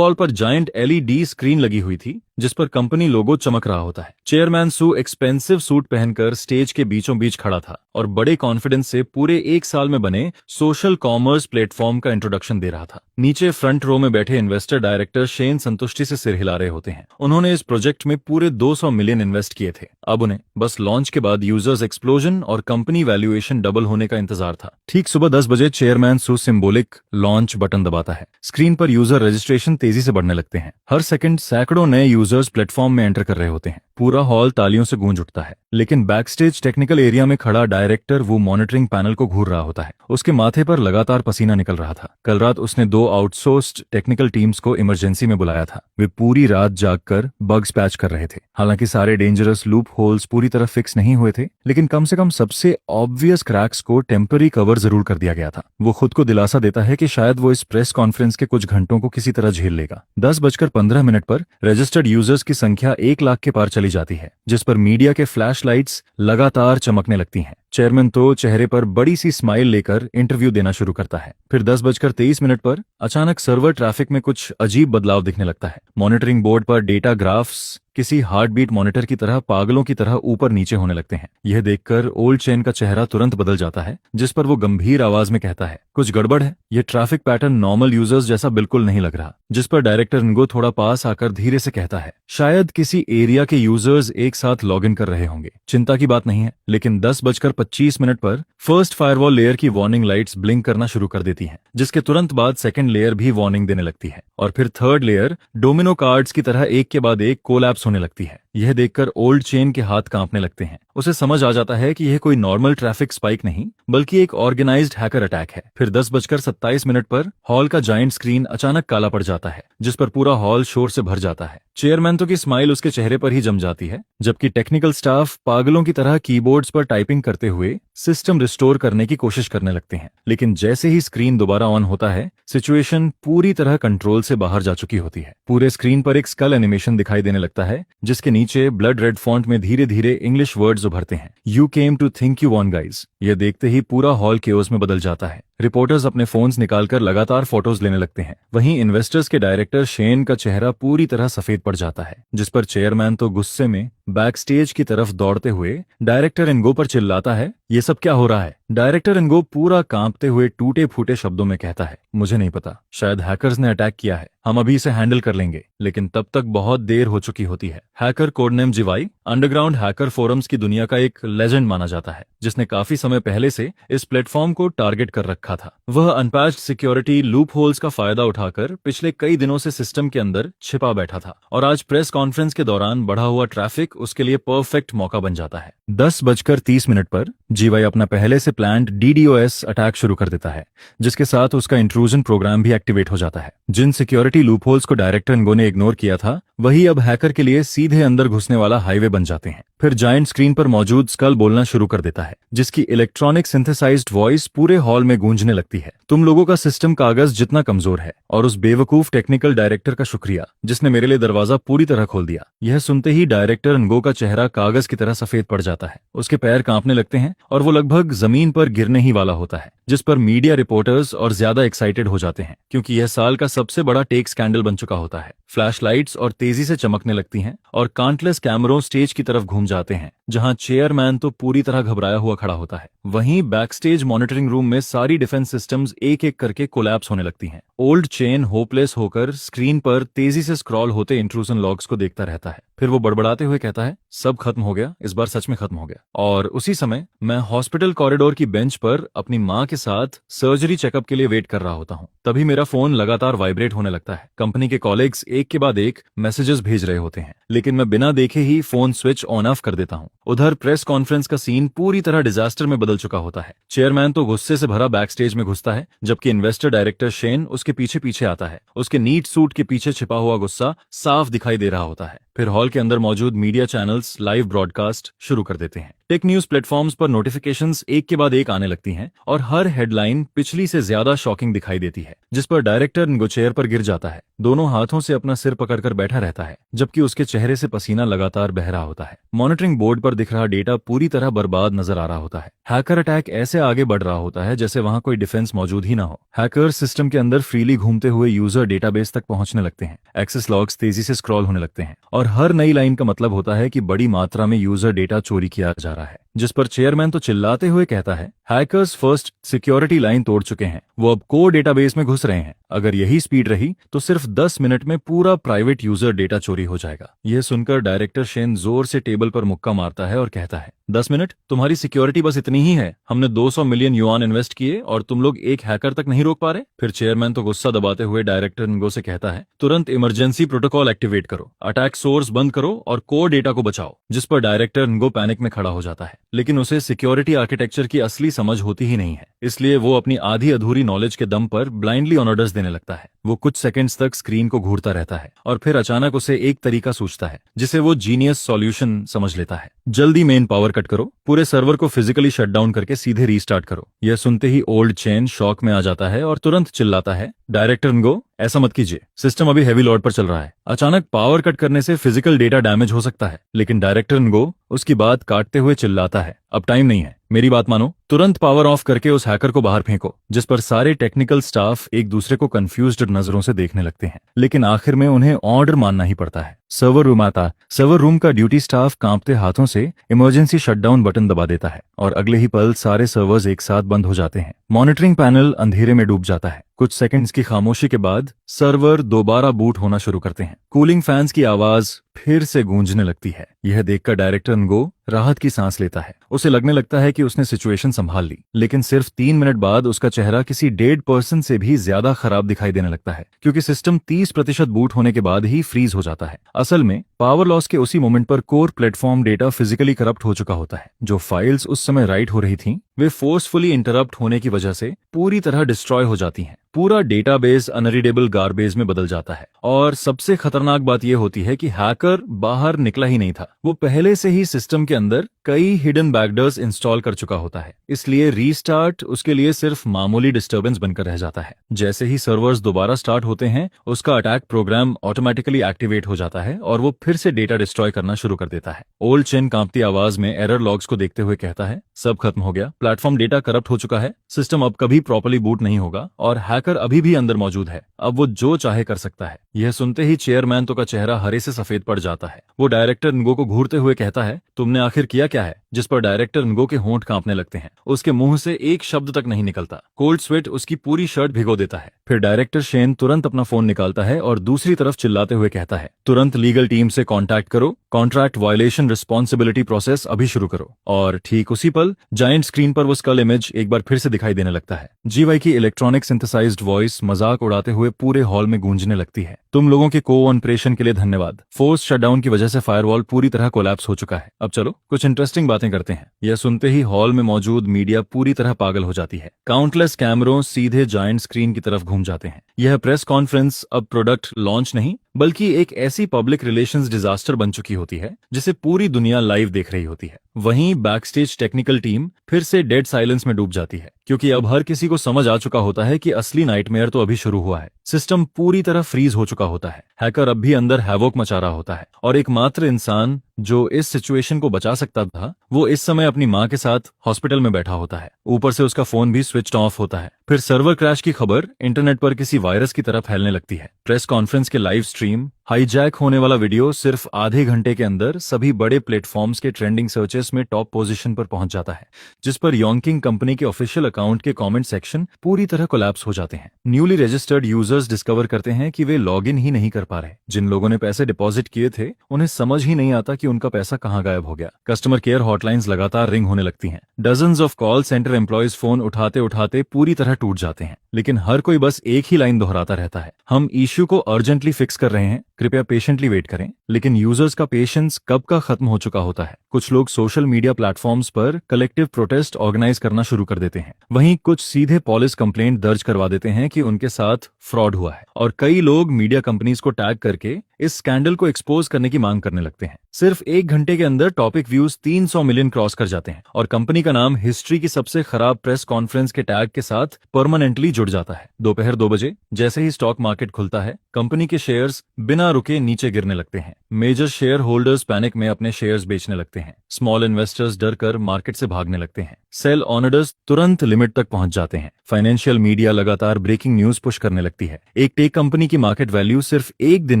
पर जायंट LED स्क्रीन लगी हुई थी जिस पर कंपनी लोगो चमक रहा होता है। चेयरमैन सू एक्सपेंसिव सूट पहनकर स्टेज के बीचों बीच खड़ा था और बड़े कॉन्फिडेंस से पूरे 1 साल में बने सोशल कॉमर्स प्लेटफॉर्म का इंट्रोडक्शन दे रहा था। नीचे फ्रंट रो में बैठे इन्वेस्टर डायरेक्टर शेन संतुष्टि से सिर हिला रहे होते हैं। उन्होंने इस प्रोजेक्ट में पूरे 200 मिलियन इन्वेस्ट किए थे। अब उन्हें बस लॉन्च के बाद यूजर्स एक्सप्लोजन और कंपनी वैल्यूएशन डबल होने का इंतजार था। ठीक सुबह 10 बजे चेयरमैन सू सिंबॉलिक लॉन्च बटन दबाता है। स्क्रीन पर यूजर रजिस्ट्रेशन तेजी से बढ़ने लगते हैं। हर सेकंड सैकड़ों नए यूजर्स प्लेटफॉर्म में एंटर कर रहे होते हैं। पूरा हॉल तालियों से गूंज उठता है। लेकिन बैकस्टेज टेक्निकल एरिया में खड़ा डायरेक्टर वो मॉनिटरिंग पैनल को घूर रहा होता है। उसके माथे पर लगातार पसीना निकल रहा था। कल रात उसने 2 आउटसोर्स्ड टेक्निकल टीम्स को इमरजेंसी में बुलाया था। वे पूरी रात जागकर बग्स पैच कर रहे थे। हालांकि सारे डेंजरस लूप होल्स पूरी तरह फिक्स नहीं हुए थे, लेकिन कम से कम सबसे ऑब्वियस क्रैक्स को टेम्पररी कवर जरूर कर दिया गया था। वो खुद को दिलासा देता है कि शायद वो इस प्रेस कॉन्फ्रेंस के कुछ घंटों को किसी तरह झेल लेगा। 10:15 पर रजिस्टर्ड यूजर्स की संख्या 1 लाख के पार चली जाती है, जिस पर मीडिया के फ्लैश लाइट्स लगातार चमकने लगती हैं। चेयरमैन तो चेहरे पर बड़ी सी स्माइल लेकर इंटरव्यू देना शुरू करता है। फिर 10:23 पर अचानक सर्वर ट्रैफिक में कुछ अजीब बदलाव दिखने लगता है। मॉनिटरिंग बोर्ड पर डेटा ग्राफ्स किसी हार्ट बीट मॉनिटर की तरह पागलों की तरह ऊपर नीचे होने लगते हैं। यह देखकर ओल्ड चेन का चेहरा तुरंत बदल जाता है, जिस पर वो गंभीर आवाज में कहता है, कुछ गड़बड़ है। यह ट्रैफिक पैटर्न नॉर्मल यूजर्स जैसा बिल्कुल नहीं लग रहा। जिस पर डायरेक्टर इनको थोड़ा पास आकर धीरे से कहता है, शायद किसी एरिया के यूजर्स एक साथ लॉग इन कर रहे होंगे। चिंता की बात नहीं है। लेकिन 10:25 पर फर्स्ट फायरवॉल लेयर की वार्निंग लाइट्स ब्लिंक करना शुरू कर देती हैं, जिसके तुरंत बाद सेकंड लेयर भी वार्निंग देने लगती है, और फिर थर्ड लेयर डोमिनो कार्ड्स की तरह एक के बाद एक कोलैप्स होने लगती है। यह देखकर ओल्ड चेन के हाथ कांपने लगते हैं। उसे समझ आ जाता है कि यह कोई नॉर्मल ट्रैफिक स्पाइक नहीं, बल्कि एक ऑर्गेनाइज्ड हैकर अटैक है। फिर 10:27 पर हॉल का जायंट स्क्रीन अचानक काला पड़ जाता है, जिस पर पूरा हॉल शोर से भर जाता है। चेयरमैन तो की स्माइल उसके चेहरे पर ही जम जाती है, जबकि टेक्निकल स्टाफ पागलों की तरह कीबोर्ड्स पर टाइपिंग करते हुए सिस्टम रिस्टोर करने की कोशिश करने लगते हैं। लेकिन जैसे ही स्क्रीन दोबारा ऑन होता है, सिचुएशन पूरी तरह कंट्रोल से बाहर जा चुकी होती है। पूरे स्क्रीन पर एक स्कल एनिमेशन दिखाई देने लगता है, जिसके नीचे ब्लड रेड फॉन्ट में धीरे धीरे इंग्लिश वर्ड्स उभरते हैं, you came to think you won guys. यह देखते ही पूरा हॉल केओस में बदल जाता है। रिपोर्टर्स अपने फोन्स निकालकर लगातार फोटोज लेने लगते हैं। वहीं इन्वेस्टर्स के डायरेक्टर शेन का चेहरा पूरी तरह सफेद पड़ जाता है, जिस पर चेयरमैन तो गुस्से में बैकस्टेज की तरफ दौड़ते हुए डायरेक्टर इनगो पर चिल्लाता है, ये सब क्या हो रहा है। डायरेक्टर इनगो पूरा कांपते हुए टूटे फूटे शब्दों में कहता है, मुझे नहीं पता, शायद हैकर्स ने अटैक किया है, हम अभी इसे हैंडल कर लेंगे। लेकिन तब तक बहुत देर हो चुकी होती है। Hacker codename GY underground hacker forums की दुनिया का एक लेजेंड माना जाता है, जिसने काफी समय पहले से इस प्लेटफॉर्म को टारगेट कर रखा था। वह अनपैच्ड सिक्योरिटी लूप होल्स का फायदा उठाकर पिछले कई दिनों से सिस्टम के अंदर छिपा बैठा था, और आज प्रेस कॉन्फ्रेंस के दौरान बढ़ा हुआ ट्रैफिक उसके लिए परफेक्ट मौका बन जाता है। 10:30 पर जीवाई अपना पहले से प्लान्ड DDoS अटैक शुरू कर देता है, जिसके साथ उसका इंट्रूजन प्रोग्राम भी एक्टिवेट हो जाता है। जिन सिक्योरिटी लूपहोल्स को डायरेक्टर इनगो ने इग्नोर किया था, वही अब हैकर के लिए सीधे अंदर घुसने वाला हाईवे बन जाते हैं। फिर जायंट स्क्रीन पर मौजूद स्कल बोलना शुरू कर देता है, जिसकी इलेक्ट्रॉनिक सिंथेसाइज्ड वॉइस पूरे हॉल में गूंजने लगती है, तुम लोगों का सिस्टम कागज जितना कमजोर है, और उस बेवकूफ टेक्निकल डायरेक्टर का शुक्रिया जिसने मेरे लिए दरवाजा पूरी तरह खोल दिया। यह सुनते ही डायरेक्टर इनगो का चेहरा कागज की तरह सफेद पड़ जाता है। उसके पैर कांपने लगते हैं और वो लगभग जमीन पर गिरने ही वाला होता है, जिस पर मीडिया रिपोर्टर्स और ज्यादा एक्साइटेड हो जाते हैं, क्योंकि यह साल का सबसे बड़ा टेक स्कैंडल बन चुका होता है। फ्लैश लाइट्स और तेजी से चमकने लगती हैं, और काउंटलेस कैमरों स्टेज की तरफ घूम जाते हैं, जहां चेयरमैन तो पूरी तरह घबराया हुआ खड़ा होता है। वहीं बैकस्टेज मॉनिटरिंग रूम में सारी डिफेंस सिस्टम्स एक एक करके कोलैप्स होने लगती हैं। ओल्ड चेन होपलेस होकर स्क्रीन पर तेजी से स्क्रॉल होते इंट्रूजन लॉग्स को देखता रहता है। फिर वो बड़बड़ाते हुए कहता है, सब खत्म हो गया, इस बार सच में खत्म हो गया। और उसी समय मैं हॉस्पिटल कॉरिडोर की बेंच पर अपनी माँ के साथ सर्जरी चेकअप के लिए वेट कर रहा होता हूँ। तभी मेरा फोन लगातार वाइब्रेट होने लगता है। कंपनी के कॉलीग्स एक के बाद एक मैसेजेस भेज रहे होते हैं, लेकिन मैं बिना देखे ही फोन स्विच ऑन ऑफ कर देता हूँ। उधर प्रेस कॉन्फ्रेंस का सीन पूरी तरह डिजास्टर में बदल चुका होता है। चेयरमैन तो गुस्से से भरा बैक स्टेज में घुसता है, जबकि इन्वेस्टर डायरेक्टर शेन उसके पीछे पीछे आता है। उसके नीट सूट के पीछे छिपा हुआ गुस्सा साफ दिखाई दे रहा होता है। फिर हॉल के अंदर मौजूद मीडिया चैनल्स लाइव ब्रॉडकास्ट शुरू कर देते हैं। टेक न्यूज प्लेटफॉर्म्स पर नोटिफिकेशंस एक के बाद एक आने लगती हैं, और हर हेडलाइन पिछली से ज्यादा शॉकिंग दिखाई देती है, जिस पर डायरेक्टर इनगो चेयर पर गिर जाता है। दोनों हाथों से अपना सिर पकड़कर बैठा रहता है, जबकि उसके चेहरे से पसीना लगातार बह रहा होता है। मॉनिटरिंग बोर्ड पर दिख रहा डेटा पूरी तरह बर्बाद नजर आ रहा होता है। हैकर अटैक ऐसे आगे बढ़ रहा होता है जैसे वहां कोई डिफेंस मौजूद ही ना हो। हैकर सिस्टम के अंदर फ्रीली घूमते हुए यूजर डेटाबेस तक पहुंचने लगते हैं। एक्सेस लॉग्स तेजी से स्क्रॉल होने लगते हैं, और हर नई लाइन का मतलब होता है कि बड़ी मात्रा में यूजर डेटा चोरी किया जा रहा है। जिस पर चेयरमैन तो चिल्लाते हुए कहता है, हैकर्स फर्स्ट सिक्योरिटी लाइन तोड़ चुके हैं, वो अब कोर डेटाबेस में घुस रहे हैं। अगर यही स्पीड रही तो सिर्फ 10 मिनट में पूरा प्राइवेट यूजर डेटा चोरी हो जाएगा। यह सुनकर डायरेक्टर शेन जोर से टेबल पर मुक्का मारता है और कहता है, 10 मिनट? तुम्हारी सिक्योरिटी बस इतनी ही है? हमने 200 मिलियन युआन इन्वेस्ट किए और तुम लोग एक हैकर तक नहीं रोक पा रहे? फिर चेयरमैन तो गुस्सा दबाते हुए डायरेक्टर इनगो से कहता है, तुरंत इमरजेंसी प्रोटोकॉल एक्टिवेट करो, अटैक सोर्स बंद करो और कोर डेटा को बचाओ। जिस पर डायरेक्टर इनगो पैनिक में खड़ा हो जाता है, लेकिन उसे सिक्योरिटी आर्किटेक्चर की असली समझ होती ही नहीं है, इसलिए वो अपनी आधी अधूरी नॉलेज के दम पर ब्लाइंडली ऑन ऑर्डर्स देने लगता है। वो कुछ सेकंड्स तक स्क्रीन को घूरता रहता है और फिर अचानक उसे एक तरीका सूझता है जिसे वो जीनियस सॉल्यूशन समझ लेता है। जल्दी मेन पावर कट करो, पूरे सर्वर को फिजिकली शट डाउन करके सीधे रीस्टार्ट करो। यह सुनते ही ओल्ड चेन शॉक में आ जाता है और तुरंत चिल्लाता है, डायरेक्टर इनगो, ऐसा मत कीजिए, सिस्टम अभी हेवी लोड पर चल रहा है। अचानक पावर कट करने से फिजिकल डेटा डैमेज हो सकता है। लेकिन डायरेक्टर इनगो उसकी बात काटते हुए चिल्लाता है, अब टाइम नहीं है, मेरी बात मानो, तुरंत पावर ऑफ करके उस हैकर को बाहर फेंको। जिस पर सारे टेक्निकल स्टाफ एक दूसरे को कंफ्यूज्ड नजरों से देखने लगते हैं, लेकिन आखिर में उन्हें ऑर्डर मानना ही पड़ता है। सर्वर रूम आता, सर्वर रूम का ड्यूटी स्टाफ कांपते हाथों से इमरजेंसी शटडाउन बटन दबा देता है और अगले ही पल सारे सर्वर्स एक साथ बंद हो जाते हैं। मॉनिटरिंग पैनल अंधेरे में डूब जाता है। कुछ सेकंड्स की खामोशी के बाद सर्वर दोबारा बूट होना शुरू करते हैं। कूलिंग फैंस की आवाज फिर से गूंजने लगती है। यह देखकर डायरेक्टर इनगो राहत की सांस लेता है। उसे लगने लगता है कि उसने सिचुएशन संभाल ली, लेकिन सिर्फ 3 मिनट बाद उसका चेहरा किसी डेड पर्सन से भी ज्यादा खराब दिखाई देने लगता है, क्योंकि सिस्टम 30% बूट होने के बाद ही फ्रीज हो जाता है। असल में पावर लॉस के उसी मोमेंट पर core platform data physically corrupt हो चुका होता है। जो फाइल्स उस समय राइट हो रही थीं, वे फोर्सफुली इंटरप्ट होने की वजह से पूरी तरह डिस्ट्रॉय हो जाती हैं। पूरा डेटाबेस अनरीडेबल गार्बेज में बदल जाता है और सबसे खतरनाक बात यह होती है कि हैकर बाहर निकला ही नहीं था। वो पहले से ही सिस्टम के अंदर कई हिडन बैकडोर्स इंस्टॉल कर चुका होता है, इसलिए रीस्टार्ट उसके लिए सिर्फ मामूली डिस्टर्बेंस बनकर रह जाता है। जैसे ही सर्वर्स दोबारा स्टार्ट होते हैं, उसका अटैक प्रोग्राम ऑटोमेटिकली एक्टिवेट हो जाता है और वो फिर से डेटा डिस्ट्रॉय करना शुरू कर देता है। ओल्ड चेन कांपती आवाज में एरर लॉग्स को देखते हुए कहता है, सब खत्म हो गया, प्लेटफॉर्म डेटा करप्ट हो चुका है, सिस्टम अब कभी प्रॉपर्ली बूट नहीं होगा और हैकर अभी भी अंदर मौजूद है। अब वो जो चाहे कर सकता है। यह सुनते ही चेयरमैन तो का चेहरा हरे से सफेद पड़ जाता है। वो डायरेक्टर इनगो को घूरते हुए कहता है, तुमने आखिर किया क्या है? जिस पर डायरेक्टर इनगो के होंठ कांपने लगते हैं। उसके मुंह से एक शब्द तक नहीं निकलता। कोल्ड स्वेट उसकी पूरी शर्ट भिगो देता है। फिर डायरेक्टर शेन तुरंत अपना फोन निकालता है और दूसरी तरफ चिल्लाते हुए कहता है, तुरंत लीगल टीम से कांटेक्ट करो, कॉन्ट्रैक्ट वायलेशन रिस्पॉन्सिबिलिटी प्रोसेस अभी शुरू करो। और ठीक उसी पल जायंट स्क्रीन पर वो स्कल इमेज एक बार फिर से दिखाई देने लगता है। जीवाई की इलेक्ट्रॉनिक सिंथेसाइज्ड वॉइस मजाक उड़ाते हुए पूरे हॉल में गूंजने लगती है, तुम लोगों के कोऑपरेशन के लिए धन्यवाद। फोर्स शटडाउन की वजह से फायरवॉल पूरी तरह कोलैप्स हो चुका है। अब चलो कुछ इंटरेस्टिंग बातें करते हैं। यह सुनते ही हॉल में मौजूद मीडिया पूरी तरह पागल हो जाती है। काउंटलेस कैमरों सीधे जायंट स्क्रीन की तरफ घूम जाते हैं। यह प्रेस कॉन्फ्रेंस अब प्रोडक्ट लॉन्च नहीं बल्कि एक ऐसी पब्लिक रिलेशंस डिजास्टर बन चुकी होती है जिसे पूरी दुनिया लाइव देख रही होती है। वहीं बैकस्टेज टेक्निकल टीम फिर से डेड साइलेंस में डूब जाती है, क्योंकि अब हर किसी को समझ आ चुका होता है कि असली नाइटमेयर तो अभी शुरू हुआ है। सिस्टम पूरी तरह फ्रीज हो चुका होता है। हैकर अब भी अंदर हैवोक मचा रहा होता है और एकमात्र इंसान जो इस सिचुएशन को बचा सकता था, वो इस समय अपनी मां के साथ हॉस्पिटल में बैठा होता है। ऊपर से उसका फोन भी स्विच ऑफ होता है। फिर सर्वर क्रैश की खबर इंटरनेट पर किसी वायरस की तरह फैलने लगती है। प्रेस कॉन्फ्रेंस के लाइव स्ट्रीम, हाईजैक होने वाला वीडियो सिर्फ आधे घंटे के अंदर सभी बड़े प्लेटफॉर्म्स के ट्रेंडिंग सर्चेस में टॉप पोजीशन पर पहुंच जाता है, जिस पर योंकिंग कंपनी के ऑफिशियल अकाउंट के कमेंट सेक्शन पूरी तरह कोलैप्स हो जाते हैं। न्यूली रजिस्टर्ड यूजर्स डिस्कवर करते हैं कि वे लॉग इन ही नहीं कर पा रहे। जिन लोगों ने पैसे डिपॉजिट किए थे, उन्हें समझ ही नहीं आता कि उनका पैसा कहां गायब हो गया। कस्टमर केयर हॉटलाइंस लगातार रिंग होने लगती हैं। Dozens of call centre employees phone उठाते उठाते पूरी तरह टूट जाते हैं, लेकिन हर कोई बस एक ही लाइन दोहराता रहता है, हम इश्यू को अर्जेंटली फिक्स कर रहे हैं, कृपया पेशेंटली वेट करें। लेकिन यूजर्स का पेशेंस कब का खत्म हो चुका होता है। कुछ लोग सोशल मीडिया प्लेटफॉर्म्स पर कलेक्टिव प्रोटेस्ट ऑर्गेनाइज करना शुरू कर देते हैं। वहीं कुछ सीधे पुलिस कंप्लेंट दर्ज करवा देते हैं कि उनके साथ फ्रॉड हुआ है, और कई लोग मीडिया कंपनीज को टैग करके इस स्कैंडल को एक्सपोज करने की मांग करने लगते हैं। सिर्फ 1 घंटे के अंदर टॉपिक व्यूज 300 मिलियन क्रॉस कर जाते हैं और कंपनी का नाम हिस्ट्री की सबसे खराब प्रेस कॉन्फ्रेंस के टैग के साथ परमानेंटली जुड़ जाता है। दोपहर 2 बजे जैसे ही स्टॉक मार्केट खुलता है, कंपनी के शेयर्स बिना रुके नीचे गिरने लगते हैं। मेजर शेयर होल्डर्स पैनिक में अपने शेयर्स बेचने लगते हैं। स्मॉल इन्वेस्टर्स डर कर मार्केट से भागने लगते हैं। सेल ऑनर्स तुरंत लिमिट तक पहुंच जाते हैं। फाइनेंशियल मीडिया लगातार ब्रेकिंग न्यूज पुश करने लगती है। एक टेक कंपनी की मार्केट वैल्यू सिर्फ एक दिन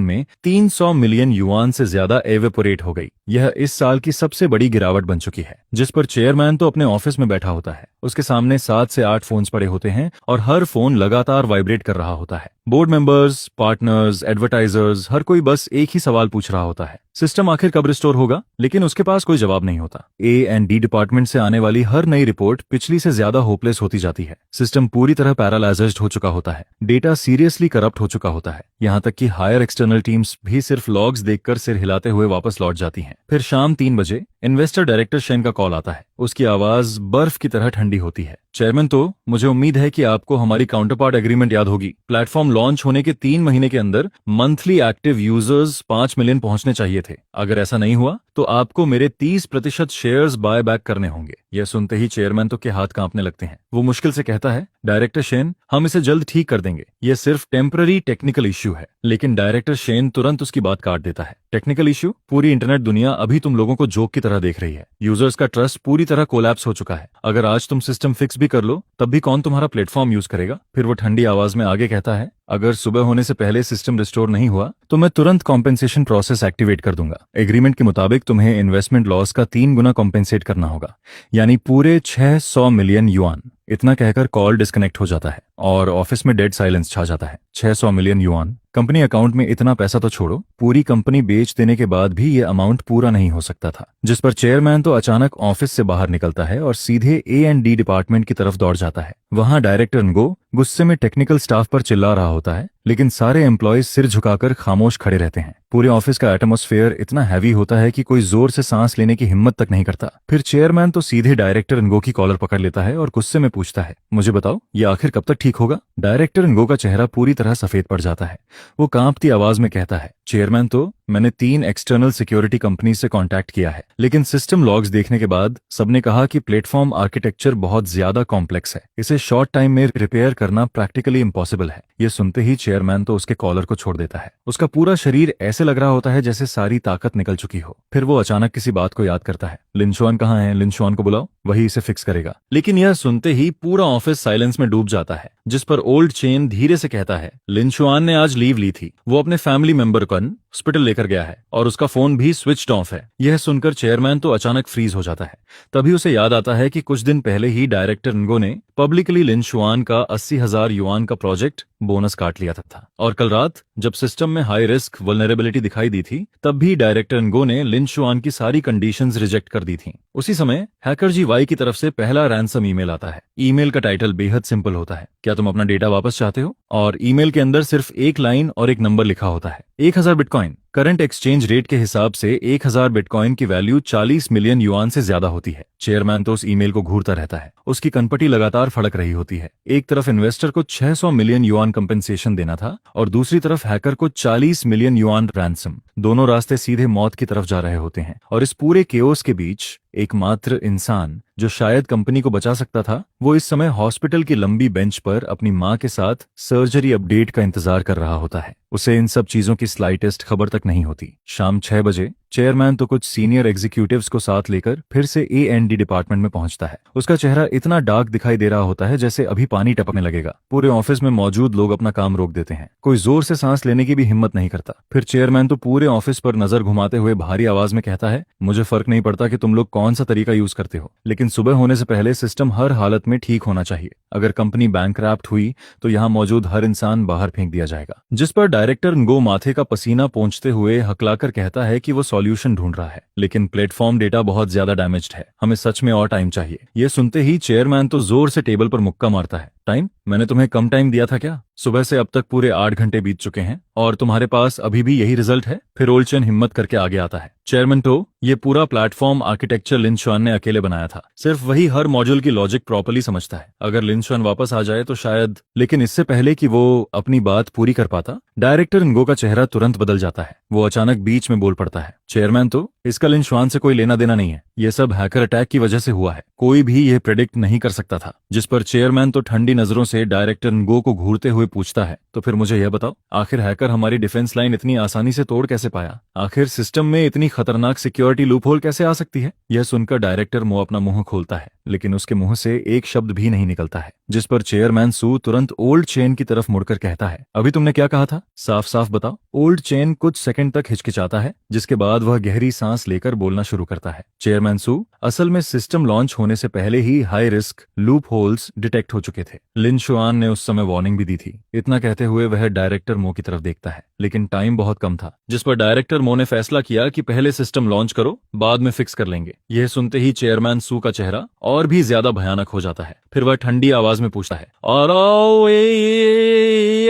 में 300 मिलियन युआन से ज्यादा एवेपोरेट हो गई। यह इस साल की सबसे बड़ी गिरावट बन चुकी है, जिस पर चेयरमैन तो अपने ऑफिस में बैठा होता है, उसके सामने 7 से 8 फोन्स पड़े होते हैं और हर फोन लगातार वाइब्रेट कर रहा होता है। बोर्ड मेंबर्स, पार्टनर्स, एडवर्टाइजर्स, हर कोई बस एक ही सवाल पूछ रहा होता है, सिस्टम आखिर कब रिस्टोर होगा? लेकिन उसके पास कोई जवाब नहीं होता। A&D डिपार्टमेंट से आने वाली हर नई रिपोर्ट पिछली से ज्यादा होपलेस होती जाती है। सिस्टम पूरी तरह पैरालाइज्ड हो चुका होता है, डेटा सीरियसली करप्ट हो चुका होता है, यहाँ तक कि हायर एक्सटर्नल टीम्स भी सिर्फ लॉग्स देखकर सिर हिलाते हुए वापस लौट जाती हैं। फिर शाम 3 बजे इन्वेस्टर डायरेक्टर शेन का कॉल आता है। उसकी आवाज बर्फ की तरह ठंडी होती है। चेयरमैन, तो मुझे उम्मीद है कि आपको हमारी काउंटरपार्ट एग्रीमेंट याद होगी। प्लेटफॉर्म लॉन्च होने के 3 महीने के अंदर मंथली एक्टिव यूजर्स 5 मिलियन पहुंचने चाहिए थे। अगर ऐसा नहीं हुआ तो आपको मेरे 30% शेयर्स बाय बैक करने होंगे। यह सुनते ही चेयरमैन तो के हाथ कांपने लगते हैं। वो मुश्किल से कहता है, डायरेक्टर शेन, हम इसे जल्द ठीक कर देंगे, यह सिर्फ टेम्पररी टेक्निकल इश्यू है। लेकिन डायरेक्टर शेन तुरंत उसकी बात काट देता है। Technical issue? पूरी इंटरनेट दुनिया अभी तुम लोगों को जोक की तरह देख रही है। यूजर्स का ट्रस्ट पूरी तरह कोलैप्स हो चुका है। अगर आज तुम सिस्टम फिक्स भी कर लो तब भी कौन तुम्हारा प्लेटफॉर्म यूज करेगा? फिर वो ठंडी आवाज में आगे कहता है, अगर सुबह होने से पहले सिस्टम रिस्टोर नहीं हुआ तो मैं तुरंत कॉम्पेंसेशन प्रोसेस एक्टिवेट कर दूंगा। एग्रीमेंट के मुताबिक तुम्हें इन्वेस्टमेंट लॉस का 3 गुना कॉम्पेंसेट करना होगा, यानी पूरे 600 मिलियन युआन। इतना कहकर कॉल डिस्कनेक्ट हो जाता है और ऑफिस में डेड साइलेंस छा जाता है। 600 मिलियन युआन, कंपनी अकाउंट में इतना पैसा तो छोड़ो, पूरी कंपनी बेच देने के बाद भी ये अमाउंट पूरा नहीं हो सकता था। जिस पर चेयरमैन तो अचानक ऑफिस से बाहर निकलता है और सीधे A&D डिपार्टमेंट की तरफ दौड़ जाता है। वहां डायरेक्टर नगो गुस्से में टेक्निकल स्टाफ पर चिल्ला रहा होता है, लेकिन सारे एम्प्लॉयज सिर झुकाकर खामोश खड़े रहते हैं। पूरे ऑफिस का एटमॉस्फेयर इतना हैवी होता है कि कोई जोर से सांस लेने की हिम्मत तक नहीं करता। फिर चेयरमैन तो सीधे डायरेक्टर नगो की कॉलर पकड़ लेता है और गुस्से में पूछता है, मुझे बताओ, ये आखिर कब तक ठीक होगा? डायरेक्टर नगो का चेहरा पूरी तरह सफेद पड़ जाता है। वो कांपती आवाज में कहता है, चेयरमैन, तो मैंने 3 एक्सटर्नल सिक्योरिटी कंपनी से कांटेक्ट किया है, लेकिन सिस्टम लॉग्स देखने के बाद सबने कहा कि प्लेटफॉर्म आर्किटेक्चर बहुत ज्यादा कॉम्प्लेक्स है, इसे शॉर्ट टाइम में रिपेयर करना प्रैक्टिकली इम्पॉसिबल है। ये सुनते ही चेयरमैन तो उसके कॉलर को छोड़ देता है। उसका पूरा शरीर ऐसे लग रहा होता है जैसे सारी ताकत निकल चुकी हो। फिर वो अचानक किसी बात को याद करता है, लिनशुआन कहाँ है? लिनशुआन को बुलाओ, वही इसे फिक्स करेगा। लेकिन यह सुनते ही पूरा ऑफिस साइलेंस में डूब जाता है, जिस पर ओल्ड चेन धीरे से कहता है, लिनशुआन ने आज लीव ली थी, वो अपने फैमिली मेंबर को हॉस्पिटल लेकर गया है और उसका फोन भी स्विच्ड ऑफ है। यह सुनकर चेयरमैन तो अचानक फ्रीज हो जाता है। तभी उसे याद आता है कि कुछ दिन पहले ही डायरेक्टर नगो ने पब्लिकली लिनशुआन का 80,000 युआन का प्रोजेक्ट बोनस काट लिया था। और कल रात जब सिस्टम में हाई रिस्क वल्नरेबिलिटी दिखाई दी थी, तब भी डायरेक्टर नगो ने लिनशुआन की सारी कंडीशंस रिजेक्ट कर दी थी। उसी समय हैकर जी वाई की तरफ से पहला रैंसम ईमेल आता है। ईमेल का टाइटल बेहद सिंपल होता है, क्या तुम अपना डेटा वापस चाहते हो? और ईमेल के अंदर सिर्फ एक लाइन और एक नंबर लिखा होता है, 1000 बिटकॉइन। करंट एक्सचेंज रेट के हिसाब से 1000 बिटकॉइन की वैल्यू 40 मिलियन युआन से ज्यादा होती है। चेयरमैन तो उस ईमेल को घूरता रहता है, उसकी कनपटी लगातार फड़क रही होती है। एक तरफ इन्वेस्टर को 600 मिलियन युआन कंपेंसेशन देना था और दूसरी तरफ हैकर को 40 मिलियन युआन रैंसम। दोनों रास्ते सीधे मौत की तरफ जा रहे होते हैं और इस पूरे केओस के बीच एकमात्र इंसान जो शायद कंपनी को बचा सकता था, वो इस समय हॉस्पिटल की लंबी बेंच पर अपनी मां के साथ सर्जरी अपडेट का इंतजार कर रहा होता है। उसे इन सब चीजों की स्लाइटेस्ट खबर तक नहीं होती। शाम 6 बजे चेयरमैन तो कुछ सीनियर एग्जीक्यूटिव्स को साथ लेकर फिर से A&D डिपार्टमेंट में पहुंचता है। उसका चेहरा इतना डार्क दिखाई दे रहा होता है जैसे अभी पानी टपकने लगेगा। पूरे ऑफिस में मौजूद लोग अपना काम रोक देते हैं, कोई जोर से सांस लेने की भी हिम्मत नहीं करता। फिर चेयरमैन तो पूरे ऑफिस पर नजर घुमाते हुए भारी आवाज में कहता है, मुझे फर्क नहीं पड़ता कि तुम लोग कौन सा तरीका यूज करते हो, लेकिन सुबह होने से पहले सिस्टम हर हालत में ठीक होना चाहिए। अगर कंपनी बैंकरप्ट हुई तो यहाँ मौजूद हर इंसान बाहर फेंक दिया जाएगा। जिस पर डायरेक्टर नगो माथे का पसीना पोंछते हुए हकलाकर कहता है कि वो सॉल्यूशन ढूंढ रहा है, लेकिन प्लेटफॉर्म डेटा बहुत ज्यादा डैमेज्ड है, हमें सच में और टाइम चाहिए। ये सुनते ही चेयरमैन तो जोर से टेबल पर मुक्का मारता है, टाइम? मैंने तुम्हें कम टाइम दिया था क्या? सुबह से अब तक पूरे 8 घंटे बीत चुके हैं और तुम्हारे पास अभी भी यही रिजल्ट है? फिर ओल्चन हिम्मत करके आगे आता है, चेयरमैन तो ये पूरा प्लेटफॉर्म आर्किटेक्चर लिनशुआन ने अकेले बनाया था, सिर्फ वही हर मॉड्यूल की लॉजिक प्रॉपर्ली समझता है। अगर लिनशुआन वापस आ जाए तो शायद, लेकिन इससे पहले कि वो अपनी बात पूरी कर पाता, डायरेक्टर नगो का चेहरा तुरंत बदल जाता है। वो अचानक बीच में बोल पड़ता है, चेयरमैन तो इसका लिनशुआन से कोई लेना देना नहीं है, ये सब हैकर अटैक की वजह से हुआ है, कोई भी ये प्रेडिक्ट नहीं कर सकता था। जिस पर चेयरमैन तो ठंडी नजरों से डायरेक्टर नगो को घूरते हुए पूछता है, तो फिर मुझे यह बताओ, आखिर हैकर हमारी डिफेंस लाइन इतनी आसानी से तोड़ कैसे पाया? आखिर सिस्टम में इतनी खतरनाक सिक्योरिटी लूपहोल कैसे आ सकती है? यह सुनकर डायरेक्टर मो अपना मुंह खोलता है, लेकिन उसके मुंह से एक शब्द भी नहीं निकलता है, जिस पर चेयरमैन सू तुरंत ओल्ड चेन की तरफ मुड़कर कहता है, अभी तुमने क्या कहा था? साफ साफ बताओ। ओल्ड चेन कुछ सेकंड तक हिचकिचाता है, जिसके बाद वह गहरी सांस लेकर बोलना शुरू करता है, चेयरमैन सू, असल में सिस्टम लॉन्च होने से पहले ही high risk loopholes detect हो चुके थे। लिन शुआन ने उस समय वार्निंग भी दी थी। इतना कहते हुए वह डायरेक्टर मो की तरफ देखता है, लेकिन टाइम बहुत कम था, जिस पर डायरेक्टर मो ने फैसला किया कि पहले सिस्टम लॉन्च करो, बाद में फिक्स कर लेंगे। यह सुनते ही चेयरमैन सू का चेहरा और भी ज्यादा भयानक हो जाता है। फिर वह ठंडी आवाज में पूछता है, और